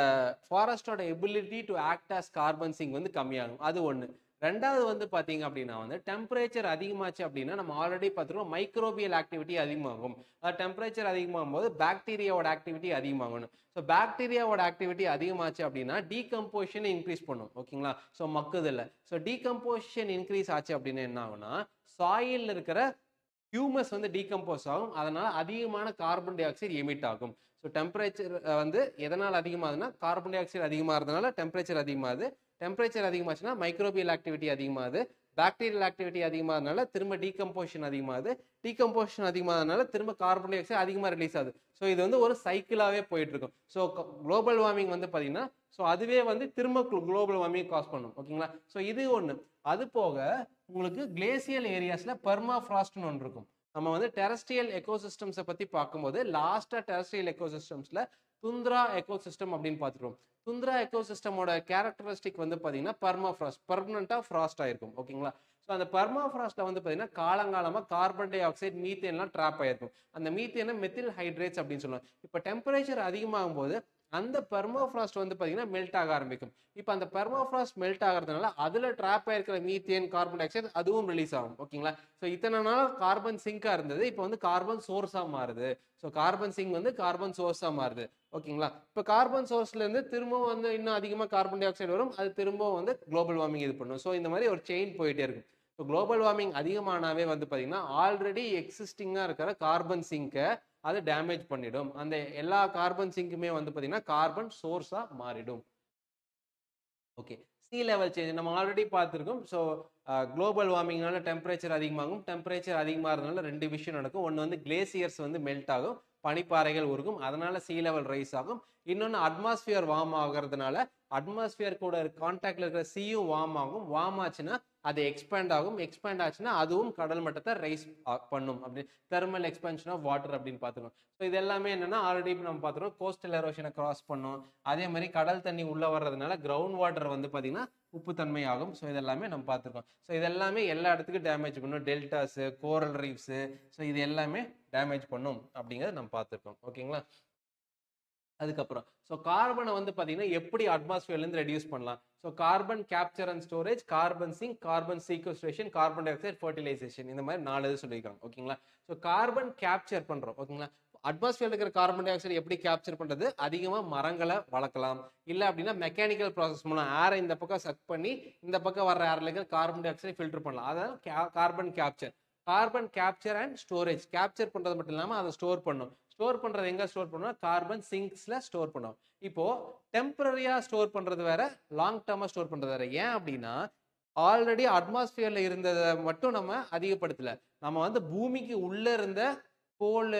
Speaker 1: ஃபாரஸ்டோட ability to act as carbon sink வந்து கம்மியாகும். அது ஒன்று. ரெண்டாவது வந்து பாத்தீங்க அப்படின்னா வந்து டெம்பரேச்சர் அதிகமாச்சு அப்படின்னா நம்ம ஆல்ரெடி பார்த்துருக்கோம் மைக்ரோபியல் ஆக்டிவிட்டி அதிகமாகும். டெம்பரேச்சர் அதிகமாகும் போது பாக்டீரியாவோட ஆக்டிவிட்டி அதிகமாகணும். ஸோ பாக்டீரியாவோட ஆக்டிவிட்டி அதிகமாச்சு அப்படின்னா டீகம்போசிஷன் இன்க்ரீஸ் பண்ணும். ஓகேங்களா. ஸோ மக்குதில்ல. ஸோ டீகம்போசிஷன் இன்க்ரீஸ் ஆச்சு அப்படின்னா என்ன ஆகும்னா சாயில்ல இருக்கிற ஹியூமஸ் வந்து டீகம்போஸ் ஆகும். அதனால அதிகமான கார்பன் டை ஆக்சைடு எமிட் ஆகும். ஸோ டெம்பரேச்சர் வந்து எதனால் அதிகமாகுதுன்னா கார்பன் டை ஆக்சைடு அதிகமாகிறதுனால டெம்பரேச்சர் அதிகமாகுது. டெம்பரேச்சர் அதிகமாச்சுன்னா மைக்ரோபியல் ஆக்டிவிட்டி அதிகமாகுது. பாக்டீரியல் ஆக்டிவிட்டி அதிகமாகிறதுனால திரும்ப டீகம்போசிஷன் அதிகமாகுது. டீகம்போசிஷன் அதிகமாகிறதுனால திரும்ப கார்பன் டை ஆக்சைடு அதிகமாக ரிலீஸ் ஆகுது. ஸோ இது வந்து ஒரு சைக்கிளாகவே போயிட்டு இருக்கும். ஸோ குளோபல் வார்மிங் வந்து பார்த்தீங்கன்னா ஸோ அதுவே வந்து திரும்ப குளோபல் வார்மிங் காஸ் பண்ணும். ஓகேங்களா. ஸோ இது ஒன்று. அது போக உங்களுக்கு கிளேசியல் ஏரியாஸ்ல பெர்மாஃப்ராஸ்ட்னு ஒன்று இருக்கும். நம்ம வந்து டெரஸ்ட்ரியல் எக்கோசிஸ்டம்ஸை பத்தி பார்க்கும்போது லாஸ்டா டெரஸ்ட்ரியல் எக்கோசிஸ்டம்ஸ்ல துந்த்ரா எக்கோசிஸ்டம் அப்படின்னு பார்த்துருவோம். துந்த்ரா எக்கோசிஸ்டமோட கேரக்டரிஸ்டிக் வந்து பார்த்தீங்கன்னா பெர்மாஃப்ராஸ்ட், பெர்மனண்டா ஃப்ராஸ்ட் ஆயிருக்கும். ஓகேங்களா. ஸோ அந்த பெர்மாஃப்ராஸ்ட்ல வந்து பார்த்தீங்கன்னா காலங்காலமாக கார்பன் டை ஆக்சைடு மீத்தேன்லாம் ட்ராப் ஆயிருக்கும். அந்த மீத்தேனை மெத்தில் ஹைட்ரேட்ஸ் அப்படின்னு சொல்லுவாங்க. இப்போ டெம்பரேச்சர் அதிகமாகும் போது அந்த பெர்மாஃப்ராஸ்ட் வந்து பார்த்தீங்கன்னா மெல்ட் ஆக ஆரம்பிக்கும். இப்போ அந்த பெர்மாஃப்ராஸ்ட் மெல்ட் ஆகிறதுனால அதுல ட்ராப் ஆயிருக்கிற மீத்தேன் கார்பன் டை ஆக்சைடு அதுவும் ரிலீஸ் ஆகும். ஓகேங்களா. ஸோ இத்தனை நாள் கார்பன் சிங்கா இருந்தது, இப்போ வந்து கார்பன் சோர்ஸா மாறுது. ஸோ கார்பன் சிங்க் வந்து கார்பன் சோர்ஸா மாறுது. ஓகேங்களா. இப்போ கார்பன் சோர்ஸ்ல இருந்து திரும்பவும் வந்து இன்னும் அதிகமாக கார்பன் டை ஆக்சைடு வரும். அது திரும்பவும் வந்து குளோபல் வார்மிங் இது பண்ணும். ஸோ இந்த மாதிரி ஒரு செயின் போயிட்டே இருக்கும். ஸோ குளோபல் வார்மிங் அதிகமானாவே வந்து பார்த்தீங்கன்னா ஆல்ரெடி எக்ஸிஸ்டிங்காக இருக்கிற கார்பன் சிங்கை அது டேமேஜ் பண்ணிடும். அந்த எல்லா கார்பன் சிங்க்குமே வந்து பார்த்தீங்கன்னா கார்பன் சோர்ஸா மாறிடும். ஓகே. சி லெவல் சேஞ்ச் நம்ம ஆல்ரெடி பார்த்துருக்கோம். ஸோ குளோபல் வார்மிங்னால டெம்பரேச்சர் அதிகமாகும். டெம்பரேச்சர் அதிகமாகிறதுனால 2 விஷயம் நடக்கும். ஒன்று வந்து கிளேசியர்ஸ் வந்து மெல்ட் ஆகும், பனிப்பாறைகள் உருகும், அதனால சீ லெவல் ரைஸ் ஆகும். இன்னொன்று அட்மாஸ்பியர் வார்ம் ஆகிறதுனால அட்மாஸ்பியர் கூட கான்டாக்ட்ல இருக்கிற சீயும் வார்ம் ஆகும். வார்ம் ஆச்சுன்னா அது எக்ஸ்பேண்ட் ஆகும். எக்ஸ்பேண்ட் ஆச்சுன்னா அதுவும் கடல் மட்டத்தை ரைஸ் பண்ணும். அப்படி தெர்மல் எக்ஸ்பென்ஷன் ஆஃப் வாட்டர் அப்படின்னு பார்த்துக்கணும். ஸோ இது எல்லாமே என்னன்னா ஆல்ரெடி நம்ம பார்த்துருக்கோம். கோஸ்டல் எரோஷனை கிராஸ் பண்ணும். அதே மாதிரி கடல் தண்ணி உள்ள வர்றதுனால கிரவுண்ட் வாட்டர் வந்து பார்த்தீங்கன்னா உப்புத்தன்மை ஆகும். ஸோ இதெல்லாமே நம்ம பார்த்துருக்கோம். ஸோ இதெல்லாமே எல்லா இடத்துக்கும் டேமேஜ் பண்ணும். டெல்டாஸு, கோரல் ரீஃப்ஸு, ஸோ இது எல்லாமே டேமேஜ் பண்ணும் அப்படிங்கிறத நம்ம பார்த்துருக்கோம். ஓகேங்களா. அதுக்கப்புறம் ஸோ கார்பனை வந்து பார்த்தீங்கன்னா எப்படி அட்மாஸ்பியர்லேருந்து ரெடியூஸ் பண்ணலாம்? So carbon capture and storage, carbon sink, carbon sequestration, carbon dioxide, fertilisation, இந்த மாதிரி 4 இது சொல்லியிருக்காங்க. ஓகேங்களா. ஸோ கார்பன் கேப்சர் பண்ணுறோம். ஓகேங்களா. அட்மாஸ்பியர்ல இருக்கிற கார்பன் டை ஆக்சைடு எப்படி கேப்சர் பண்றது? அதிகமா மரங்களை வளர்க்கலாம். இல்ல அப்படின்னா மெக்கானிக்கல் ப்ராசஸ் மூலம் ஏரை இந்த பக்கம் சக் பண்ணி இந்த பக்கம் வர்ற ஏர்ல இருக்கிற கார்பன் டை ஆக்சைடு ஃபில்டர் பண்ணலாம். அதான் carbon capture. Carbon capture and storage. Capture பண்றது மட்டும் இல்லாம அதை ஸ்டோர் பண்ணும். ஸ்டோர் பண்றது எங்க ஸ்டோர் பண்ணுவோம்? கார்பன் சிங்க்ஸ்ல ஸ்டோர் பண்ணுவோம். இப்போ டெம்பரரியா ஸ்டோர் பண்றது வேற, லாங் டேர்மா ஸ்டோர் பண்றது வேற. ஏன் அப்படின்னா ஆல்ரெடி அட்மாஸ்பியர்ல இருந்ததை மட்டும் நம்ம அதிகப்படுத்தல. நம்ம வந்து பூமிக்கு உள்ள இருந்த கோல்,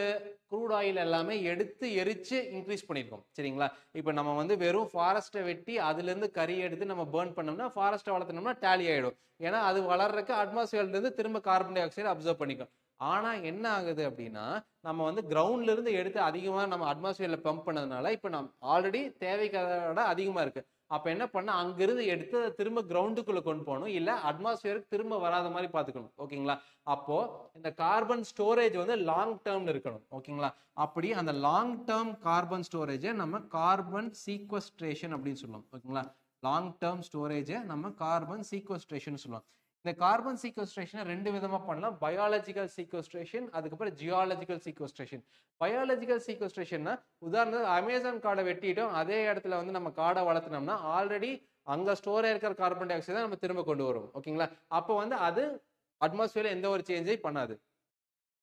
Speaker 1: க்ரூட் ஆயில் எல்லாமே எடுத்து எரிச்சு இன்க்ரீஸ் பண்ணியிருக்கோம். சரிங்களா? இப்போ நம்ம வந்து வெறும் ஃபாரஸ்ட்டை வெட்டி அதுலேருந்து கறி எடுத்து நம்ம பேர்ன் பண்ணோம்னா, ஃபாரஸ்ட்டை வளர்த்தனோம்னா டேலி ஆகிடும். ஏன்னா அது வளர்றதுக்கு அட்மாஸ்பியர்லேருந்து திரும்ப கார்பன் டை ஆக்சைடு அப்சர்வ் பண்ணிக்கும். ஆனால் என்ன ஆகுது அப்படின்னா, நம்ம வந்து கிரவுண்ட்ல இருந்து எடுத்து அதிகமாக நம்ம அட்மாஸ்பியர்ல பம்ப் பண்ணதுனால இப்போ நம்ம ஆல்ரெடி தேவைக்கு விட அதிகமாக இருக்கு. அப்போ என்ன பண்ண, அங்கிருந்து எடுத்து திரும்ப கிரவுண்டுக்குள்ள கொண்டு போகணும், இல்லை அட்மாஸ்பியருக்கு திரும்ப வராத மாதிரி பார்த்துக்கணும். ஓகேங்களா? அப்போ இந்த கார்பன் ஸ்டோரேஜ் வந்து லாங் டேர்ம்ல இருக்கணும். ஓகேங்களா? அப்படி அந்த லாங் டேர்ம் கார்பன் ஸ்டோரேஜை நம்ம கார்பன் சீக்வஸ்ட்ரேஷன் அப்படின்னு சொல்லுவோம். ஓகேங்களா? லாங் டேர்ம் ஸ்டோரேஜை நம்ம கார்பன் சீக்வஸ்ட்ரேஷன் சொல்லுவோம். இந்த கார்பன் சீக்வஸ்ட்ரேஷனை ரெண்டு விதமா பண்ணலாம். பயாலஜிக்கல் சீக்வஸ்ட்ரேஷன், அதுக்கப்புறம் ஜியாலஜிக்கல் சீக்வஸ்ட்ரேஷன். பயாலஜிக்கல் சீக்வஸ்ட்ரேஷன்னா உதாரணத்துக்கு அமேசான் காடை வெட்டிட்டோம், அதே இடத்துல வந்து நம்ம காடை வளர்த்தினோம்னா ஆல்ரெடி அங்க ஸ்டோர் இருக்கிற கார்பன் டை ஆக்சைடு நம்ம திரும்ப கொண்டு வரும். ஓகேங்களா? அப்போ வந்து அது அட்மாஸ்பியர்ல எந்த ஒரு சேஞ்சையும் பண்ணாது.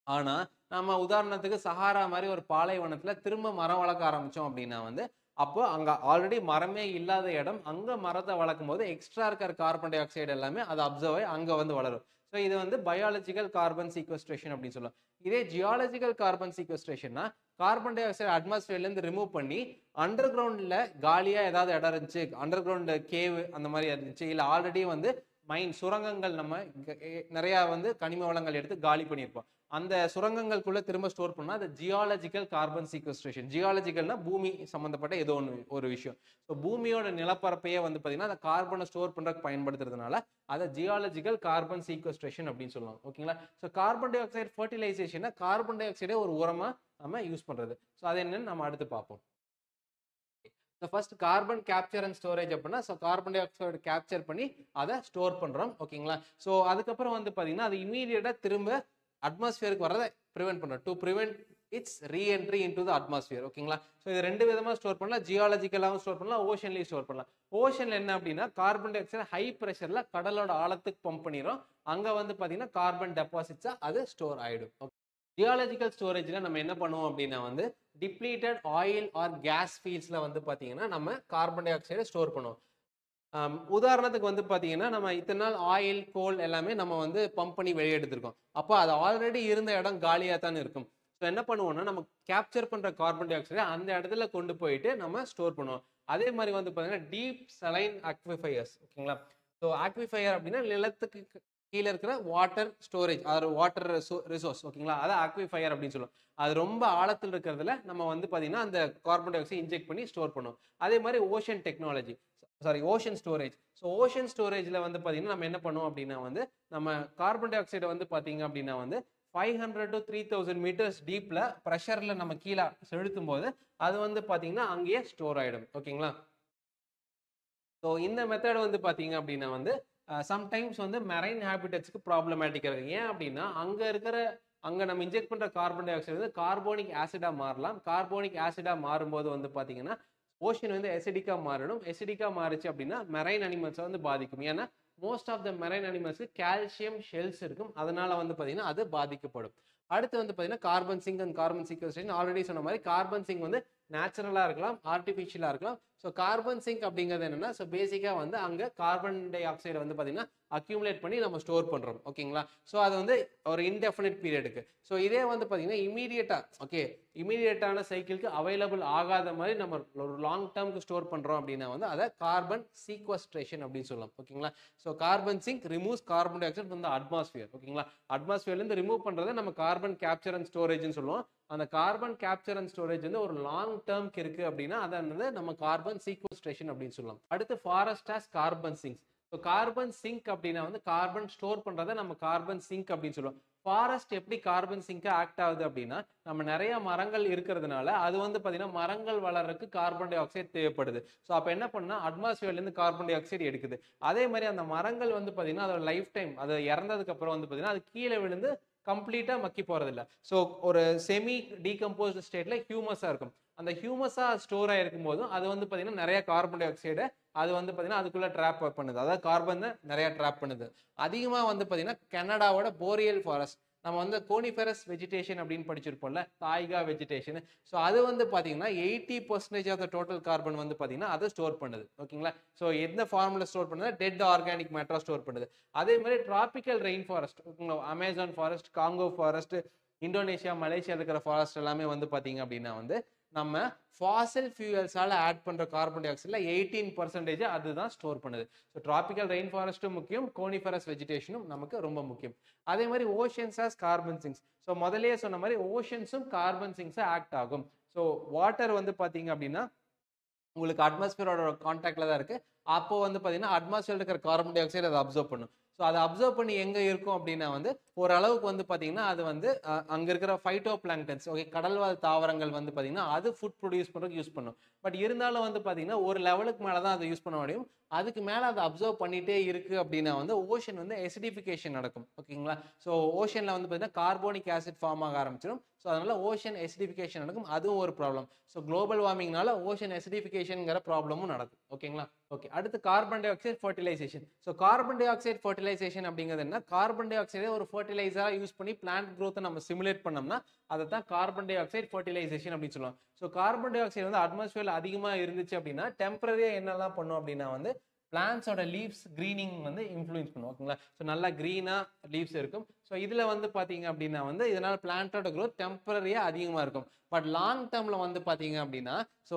Speaker 1: ஆனா நம்ம உதாரணத்துக்கு சஹாரா மாதிரி ஒரு பாலைவனத்துல திரும்ப மரம் வளர்க்க ஆரம்பிச்சோம் அப்படின்னா வந்து அப்போ அங்க ஆல்ரெடி மரமே இல்லாத இடம், அங்க மரத்தை வளர்க்கும் போது எக்ஸ்ட்ரா இருக்கிற கார்பன் டை ஆக்சைடு எல்லாமே அதை அப்சர்வ் ஆகி அங்க வந்து வளரும். ஸோ இது வந்து பயாலஜிக்கல் கார்பன் சீக்வஸ்ட்ரேஷன் அப்படின்னு சொல்லுவோம். இதே ஜியாலஜிக்கல் கார்பன் சீக்வஸ்ட்ரேஷன்னா கார்பன் டை ஆக்சைடு அட்மாஸ்பியர்ல இருந்து ரிமூவ் பண்ணி அண்டர் கிரவுண்ட்ல காலியா ஏதாவது இடம் இருந்துச்சு, அண்டர் கிரவுண்ட் கேவ் அந்த மாதிரி இருந்துச்சு, இல்லை ஆல்ரெடி வந்து மைன் சுரங்கங்கள் நம்ம நிறைய வந்து கனிம வளங்கள் எடுத்து காலி பண்ணியிருப்போம், அந்த சுரங்கங்களுக்குள்ள திரும்ப ஸ்டோர் பண்ணா அது ஜியாலஜிக்கல் கார்பன் சீக்வஸ்ட்ரேஷன். ஜியாலஜிக்கல்னா பூமி சம்பந்தப்பட்ட ஏதோ ஒரு விஷயம். ஸோ பூமியோட நிலப்பரப்பையே வந்து பார்த்தீங்கன்னா அந்த கார்பனை ஸ்டோர் பண்றதுக்கு பயன்படுத்துறதுனால அதை ஜியாலஜிக்கல் கார்பன் சீக்வஸ்ட்ரேஷன் அப்படின்னு சொல்லுவாங்க. ஓகேங்களா? ஸோ கார்பன் டை ஆக்சைடு ஃபர்டிலைசேஷனை கார்பன் டை ஆக்சைடே ஒரு உரமா நம்ம யூஸ் பண்றது. ஸோ அது என்னன்னு நம்ம அடுத்து பார்ப்போம். First carbon capture and storage அப்படின்னா கார்பன் டை ஆக்சைடு கேப்சர் பண்ணி அதை ஸ்டோர் பண்றோம். ஓகேங்களா? ஸோ அதுக்கப்புறம் வந்து பார்த்தீங்கன்னா அது இமீடியட்டா திரும்ப அட்மாஸ்பியருக்கு வரதை ப்ரிவென்ட் பண்ணுறோம். To prevent it's reentry into the atmosphere. ஓகேங்களா? ஸோ இது ரெண்டு விதமாக ஸ்டோர் பண்ணலாம். ஜியாலஜிக்கலாகவும் ஸ்டோர் பண்ணலாம், ஓஷன்லையும் ஸ்டோர் பண்ணலாம். ஓஷன்ல என்ன அப்படின்னா கார்பன் டை ஆக்சைடு ஹை ப்ரெஷர்ல கடலோட ஆழத்துக்கு பம்ப் பண்ணிடும். அங்கே வந்து பார்த்தீங்கன்னா கார்பன் டெபாசிட்ஸா அது ஸ்டோர் ஆயிடும். ஜியாலஜிக்கல் ஸ்டோரேஜ்ல நம்ம என்ன பண்ணுவோம் அப்படின்னா வந்து டிப்ளீட்டட் ஆயில் ஆர் கேஸ் ஃபீல்ட்ஸ்ல வந்து பார்த்தீங்கன்னா நம்ம கார்பன் டை ஆக்சைடை ஸ்டோர் பண்ணுவோம். உதாரணத்துக்கு வந்து பார்த்தீங்கன்னா நம்ம இத்தனை நாள் ஆயில், கோல் எல்லாமே நம்ம வந்து பம்ப் பண்ணி வெளியே எடுத்திருக்கோம். அப்போ அது ஆல்ரெடி இருந்த இடம் காலியாக தான் இருக்கும். ஸோ என்ன பண்ணுவோம்னா நம்ம கேப்சர் பண்ணுற கார்பன் டை ஆக்சைடை அந்த இடத்துல கொண்டு போயிட்டு நம்ம ஸ்டோர் பண்ணுவோம். அதே மாதிரி வந்து பார்த்தீங்கன்னா டீப் சலைன் அக்விஃபயர்ஸ். ஓகேங்களா? ஸோ அக்விஃபயர் அப்படின்னா நிலத்துக்கு கீழே இருக்கிற வாட்டர் ஸ்டோரேஜ், அது வாட்டர் ரிசோர்ஸ். ஓகேங்களா? அதை அக்விஃபயர் அப்படின்னு சொல்லுவோம். அது ரொம்ப ஆழத்தில் இருக்கிறதுல நம்ம வந்து பார்த்தீங்கன்னா அந்த கார்பன் டை ஆக்சைடு இன்ஜெக்ட் பண்ணி ஸ்டோர் பண்ணுவோம். அதே மாதிரி ocean technology, ocean storage. So ocean ஸ்டோரேஜில் வந்து பார்த்தீங்கன்னா நம்ம என்ன பண்ணுவோம் அப்படின்னா வந்து நம்ம கார்பன் டை ஆக்சைடை வந்து பார்த்தீங்க அப்படின்னா வந்து 500 to 3000 மீட்டர்ஸ் டீப்ல ப்ரெஷர்ல நம்ம கீழே செலுத்தும் போது அது வந்து பார்த்தீங்கன்னா அங்கேயே ஸ்டோர் ஆயிடும். ஓகேங்களா? ஸோ இந்த மெத்தட் வந்து பார்த்தீங்க அப்படின்னா வந்து சம்டைம்ஸ் வந்து மெரைன் ஹேபிட்டட்ஸ்க்கு ப்ராப்ளமேட்டிக்காக இருக்கு. ஏன் அப்படின்னா அங்கே நம்ம இன்ஜெக்ட் பண்ணுற கார்பன் டை ஆக்சைடு வந்து கார்போனிக் ஆசிடாக மாறலாம். கார்போனிக் ஆசிடாக மாறும்போது வந்து பார்த்தீங்கன்னா ஓஷன் வந்து எசிடிக்காக மாறிடும். எசிடிக்காக மாறிச்சு அப்படின்னா மெரைன் அனிமல்ஸை வந்து பாதிக்கும். ஏன்னா மோஸ்ட் ஆஃப் த மெரைன் அனிமல்ஸ்க்கு கால்சியம் ஷெல்ஸ் இருக்கும். அதனால வந்து பார்த்தீங்கன்னா அது பாதிக்கப்படும். அடுத்து வந்து பார்த்தீங்கன்னா carbon sink and carbon sequestration. Already சொன்ன மாதிரி கார்பன் சிங்க் வந்து நேச்சுரலாக இருக்கலாம், ஆர்டிஃபிஷியலாக இருக்கலாம். ஸோ கார்பன் சிங்க் அப்படிங்கிறது என்னன்னா பேசிக்காக வந்து அங்கே கார்பன் டை ஆக்சைடை வந்து பார்த்தீங்கன்னா அக்யூமுலேட் பண்ணி நம்ம ஸ்டோர் பண்ணுறோம். ஓகேங்களா? ஸோ அது வந்து ஒரு இன்டெஃபினிட் பீரியடுக்கு. ஸோ இதே வந்து பார்த்தீங்கன்னா இமீடியட்டான சைக்கிளுக்கு அவைலபிள் ஆகாத மாதிரி நம்ம ஒரு லாங் டேர்முக்கு ஸ்டோர் பண்ணுறோம் அப்படின்னா வந்து அதை கார்பன் சீக்வஸ்ட்ரேஷன் அப்படின்னு சொல்லலாம். ஓகேங்களா? So carbon sink removes carbon dioxide from the atmosphere. ஓகேங்களா? அட்மாஸ்பியர்லேருந்து ரிமூவ் பண்ணுறதை நம்ம கார்பன் கேப்சர் அண்ட் ஸ்டோரேஜ்னு சொல்லுவோம். அந்த கார்பன் கேப்சர் அண்ட் ஸ்டோரேஜ் வந்து ஒரு லாங் டேர்ம்க்கு இருக்கு அப்படின்னா அதை வந்து நம்ம கார்பன் சீக்வஸ்ட்ரேஷன் அப்படின்னு சொல்லலாம். அடுத்து forest as carbon sinks. So carbon sink அப்படின்னா வந்து கார்பன் ஸ்டோர் பண்றதை நம்ம கார்பன் சிங்க் அப்படின்னு சொல்லுவோம். ஃபாரஸ்ட் எப்படி கார்பன் சிங்கா ஆக்ட் ஆகுது அப்படின்னா நம்ம நிறைய மரங்கள் இருக்கிறதுனால அது வந்து பார்த்தீங்கன்னா மரங்கள் வளர்றதுக்கு கார்பன் டை ஆக்சைடு தேவைப்படுது. ஸோ அப்போ என்ன பண்ணா அட்மாஸ்பியர்லேருந்து கார்பன் டை ஆக்சைடு எடுக்குது. அதே மாதிரி அந்த மரங்கள் வந்து பார்த்தீங்கன்னா அதோட லைஃப் டைம், அது இறந்ததுக்கு அப்புறம் வந்து பார்த்தீங்கன்னா அது கீழே விழுந்து கம்ப்ளீட்டாக மக்கி போகிறதில்ல. ஸோ ஒரு செமி டீகம்போஸ்டு ஸ்டேட்டில் ஹியூமஸாக இருக்கும். அந்த ஹியூமஸாக ஸ்டோர் ஆகிருக்கும் போதும் அது வந்து பார்த்தீங்கன்னா நிறைய கார்பன் டை ஆக்சைடை அது வந்து பார்த்தீங்கன்னா அதுக்குள்ளே ட்ராப் பண்ணுது. அதாவது கார்பனை நிறையா ட்ராப் பண்ணுது. அதிகமாக வந்து பார்த்தீங்கன்னா கனடாவோட போரியல் ஃபாரஸ்ட், நம்ம வந்து கோனிஃபெரஸ் வெஜிடேஷன் அப்படின்னு படிச்சிருப்போம்ல, தாய்கா வெஜிடேஷன். ஸோ அது வந்து பார்த்தீங்கன்னா 80% ஆஃப் த டோட்டல் கார்பன் வந்து பார்த்தீங்கன்னா அதை ஸ்டோர் பண்ணுது. ஓகேங்களா? ஸோ எந்த ஃபார்முல ஸ்டோர் பண்ணுது? டெட் ஆர்கானிக் மேட்டரா ஸ்டோர் பண்ணுது. அதே மாதிரி டிராபிக்கல் ரெயின் ஃபாரஸ்ட், ஓகேங்களா, Amazon forest, Congo forest, Indonesia, Malaysia இருக்கிற ஃபாரஸ்ட் எல்லாமே வந்து பார்த்தீங்க அப்படின்னா வந்து நம்ம ஃபாசில் ஃபியூயல்ஸால ஆட் பண்ற கார்பன் டை ஆக்சைட்ல 18% அதுதான் ஸ்டோர் பண்ணுது. ஸோ டிராபிக்கல் ரெயின் ஃபாரஸ்ட்டும் முக்கியம், கோனிஃபெரஸ் வெஜிடேஷனும் நமக்கு ரொம்ப முக்கியம். அதே மாதிரி oceans as carbon Singh. So முதல்லயே சொன்ன மாதிரி ஓஷன்ஸும் கார்பன் சிங்ஸா ஆக்ட் ஆகும். ஸோ வாட்டர் வந்து பாத்தீங்க அப்படின்னா உங்களுக்கு அட்மாஸ்பியரோட கான்டாக்ட்ல தான் இருக்கு. அப்போ வந்து பாத்தீங்கன்னா அட்மாஸ்பியர்ல இருக்கிற கார்பன் டை ஆக்சைடு அதை அப்சர்வ் பண்ணும். ஸோ அதை அப்சர்வ் பண்ணி எங்க இருக்கும் அப்படின்னா வந்து ஓரளவுக்கு வந்து பாத்தீங்கன்னா அது வந்து அங்க இருக்கிற ஃபைட்டோ பிளாங்டன்ஸ், ஓகே, கடல்வாழ் தாவரங்கள் வந்து பாத்தீங்கன்னா அது ஃபுட் ப்ரொடியூஸ் பண்றதுக்கு யூஸ் பண்ணும். பட் இருந்தாலும் வந்து பாத்தீங்கன்னா ஒரு லெவலுக்கு மேல தான் அதை யூஸ் பண்ண முடியும். அதுக்கு மேல அதை அப்சர்வ் பண்ணிட்டே இருக்கு அப்படின்னா வந்து ஓஷன் வந்து எசிடிஃபிகேஷன் நடக்கும். ஓகேங்களா? ஸோ ஓஷன்ல வந்து பாத்தீங்கன்னா கார்போனிக் ஆசிட் ஃபார்ம் ஆக ஆரம்பிச்சிடும். ஸோ அதனால ஓஷன் எசிடிஃபிகேஷன் நடக்கும். அதுவும் ஒரு ப்ராப்ளம். ஸோ குளோபல் வார்மிங்னால ஓஷன் எசிடிஃபிகேஷன்ங்கிற ப்ராப்ளமும் நடக்கும். ஓகேங்களா? ஓகே, அடுத்து carbon dioxide fertilisation. So carbon dioxide fertilisation அப்படிங்கிறது என்ன? கார்பன் டை ஆக்சைடை ஒரு ஃபர்டிலைசரா யூஸ் பண்ணி பிளான்ட் growth நம்ம சிமுலேட் பண்ணோம்னா அதை தான் கார்பன் டை ஆக்சைடு ஃபர்டிலைசேஷன் அப்படின்னு சொல்லுவாங்க. ஸோ கார்பன் டை ஆக்சைடு வந்து அட்மாஸ்பியர்ல அதிகமா இருந்துச்சு அப்படின்னா டெம்பரரியா என்னெல்லாம் பண்ணும் அப்படின்னா வந்து பிளான்ஸோட லீவ்ஸ் கிரீனிங் வந்து இன்ஃப்ளூயன்ஸ் பண்ணும். ஓகேங்களா? ஸோ நல்லா கிரீனா லீவ்ஸ் இருக்கும். ஸோ இதுல வந்து பாத்தீங்க அப்படின்னா வந்து இதனால பிளான்ட்டோட growth டெம்பரரியா அதிகமா இருக்கும். பட் லாங் டேர்ம்ல வந்து பாத்தீங்க அப்படின்னா ஸோ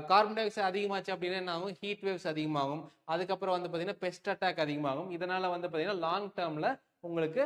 Speaker 1: கார்பன் டை ஆக்சைடு அதிகமாச்சு அப்படின்னா என்ன ஆகும்? ஹீட் வேவ்ஸ் அதிகமாகும். அதுக்கப்புறம் வந்து பாத்தீங்கன்னா பெஸ்ட் அட்டாக் அதிகமாகும். இதனால வந்து பாத்தீங்கன்னா லாங் டேர்ம்ல உங்களுக்கு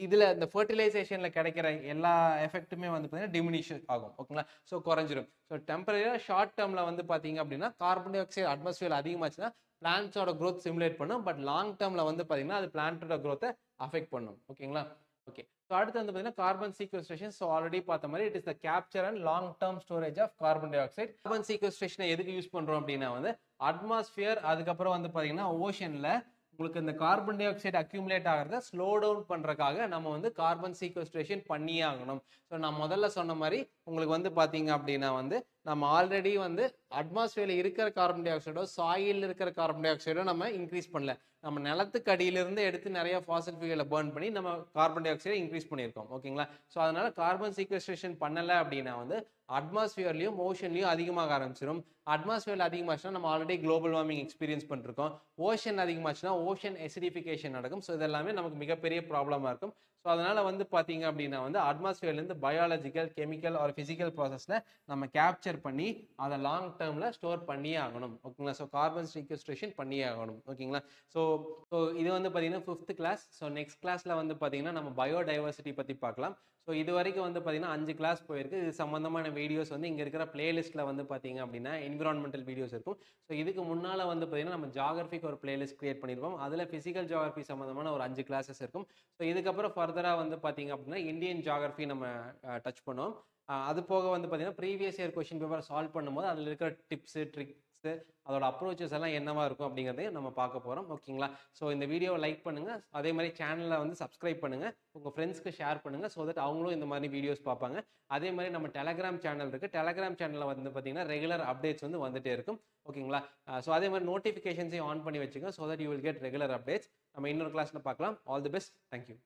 Speaker 1: இதுல இந்த ஃபர்டிலைசேஷன்ல கிடைக்கிற எல்லா எஃபெக்ட்டுமே வந்து பாத்தீங்கன்னா டிமினிஷ் ஆகும். ஓகேங்களா? ஸோ குறைஞ்சிரும். ஸோ டெம்பரரியா ஷார்ட் டேர்ம்ல வந்து பாத்தீங்க அப்படின்னா கார்பன் டை ஆக்சைடு அட்மாஸ்பியர்ல அதிகமாச்சுன்னா பிளான்ட்ஸோட growth சிமுலேட் பண்ணும். பட் லாங் டேர்ம்ல வந்து பாத்தீங்கன்னா அது பிளான்ட்டோட growth அஃபெக்ட் பண்ணும். ஓகேங்களா? ஓகே, ஸோ அடுத்து வந்து பாத்தீங்கன்னா கார்பன் சீக்வெஸ்ட்ரேஷன். ஸோ ஆல்ரெடி பார்த்த மாதிரி it is the capture and long term storage of carbon dioxide. கார்பன் சீக்வெஸ்ட்ரேஷனை எதுக்கு யூஸ் பண்றோம் அப்படின்னா வந்து அட்மாஸ்பியர் அதுக்கப்புறம் வந்து பாத்தீங்கன்னா ஓஷன்ல உங்களுக்கு இந்த கார்பன் டை ஆக்சைடு அக்யூமுலேட் ஆகிறத ஸ்லோ டவுன் பண்றதுக்காக நம்ம வந்து கார்பன் சீக்வெஸ்ட்ரேஷன் பண்ணியே ஆகணும். ஸோ நான் முதல்ல சொன்ன மாதிரி உங்களுக்கு வந்து பாத்தீங்க அப்படின்னா வந்து நம்ம ஆல்ரெடி வந்து அட்மாஸ்பியர்ல இருக்கிற கார்பன் டை ஆக்சைடோ சாயில் இருக்கிற கார்பன் டை ஆக்சைடோ நம்ம இன்க்ரீஸ் பண்ணல. நம்ம நிலத்துக்கு அடியிலிருந்து எடுத்து நிறைய ஃபாசில் ஃபியூயலை பர்ன் பண்ணி நம்ம கார்பன் டை ஆக்சைடை இன்க்ரீஸ் பண்ணியிருக்கோம். ஓகேங்களா? ஸோ அதனால கார்பன் சீக்வெஸ்ட்ரேஷன் பண்ணல அப்படின்னா வந்து அட்மாஸ்பியர்லயும் ஓஷன்லயும் அதிகமாக ஆரம்பிச்சிடும். அட்மாஸ்பியர்ல அதிகமாச்சுன்னா நம்ம ஆல்ரெடி குளோபல் வார்மிங் எக்ஸ்பீரியன்ஸ் பண்ணிருக்கோம். ஓஷன் அதிகமாச்சுன்னா ஓஷன் எசிடிஃபிகேஷன் நடக்கும். ஸோ இதெல்லாமே நமக்கு மிகப்பெரிய ப்ராப்ளமா இருக்கும். ஸோ அதனால வந்து பாத்தீங்க அப்படின்னா வந்து அட்மாஸ்பியர்ல இருந்து பயாலஜிக்கல், கெமிக்கல் ஆர் பிசிக்கல் ப்ராசஸ்ல நம்ம கேப்சர் பண்ணி அதை லாங் டேர்ம்ல ஸ்டோர் பண்ணியே ஆகணும். ஓகேங்களா? ஸோ கார்பன் சீக்வெஸ்ட்ரேஷன் பண்ணியே ஆகணும். ஓகேங்களா? ஸோ இது வந்து பாத்தீங்கன்னா 5th கிளாஸ். ஸோ நெக்ஸ்ட் கிளாஸ்ல வந்து பாத்தீங்கன்னா நம்ம பயோடைவர்சிட்டி பத்தி பார்க்கலாம். ஸோ இது வரைக்கும் வந்து பாத்தீங்கன்னா 5 கிளாஸ் போயிருக்கு. இது சம்பந்தமான வீடியோஸ் வந்து இங்க இருக்கிற பிளேலிஸ்ட்ல வந்து பாத்தீங்க அப்படின்னா என்விரான்மெண்டல் வீடியோஸ் இருக்கும். ஸோ இதுக்கு முன்னால வந்து பாத்தீங்கன்னா நம்ம ஜியாகிரபிக்கு ஒரு பிளேலிஸ்ட் கிரியேட் பண்ணிருப்போம். அதுல பிசிக்கல் ஜியாகிரபி சம்பந்தமான ஒரு 5 கிளாஸஸ் இருக்கும். ஸோ இதுக்கப்புறம் ஃபர்தரா வந்து பாத்தீங்க அப்படின்னா இந்தியன் ஜியாகிரபி நம்ம டச் பண்ணுவோம். அது போக வந்து பாத்தீங்கன்னா previous year question paper solve பண்ணும்போது அதுல இருக்கிற டிப்ஸ், ட்ரிக்ஸ், அதோட அப்ரோச்சஸ் எல்லாம் என்னவா இருக்கும் அப்படிங்கிறதையும் நம்ம பார்க்க போறோம். ஓகேங்களா? ஸோ இந்த வீடியோவை லைக் பண்ணுங்க. அதே மாதிரி சேனலை வந்து சப்ஸ்கிரைப் பண்ணுங்க. உங்க ஃப்ரெண்ட்ஸ்க்கு ஷேர் பண்ணுங்க. ஸோ தட் அவங்களும் இந்த மாதிரி வீடியோஸ் பார்ப்பாங்க. அதே மாதிரி நம்ம டெலகிராம் சேனல் இருக்கு. டெலகிராம் சேனல்ல வந்து பார்த்தீங்கன்னா ரெகுலர் அப்டேட்ஸ் வந்து வந்துட்டே இருக்கும். ஓகேங்களா? ஸோ அதே மாதிரி நோட்டிஃபிகேஷன்ஸையும் ஆன் பண்ணி வச்சுங்க. So that you will get regular updates. நம்ம இன்னொரு கிளாஸ்ல பார்க்கலாம். All the best. தேங்க்யூ.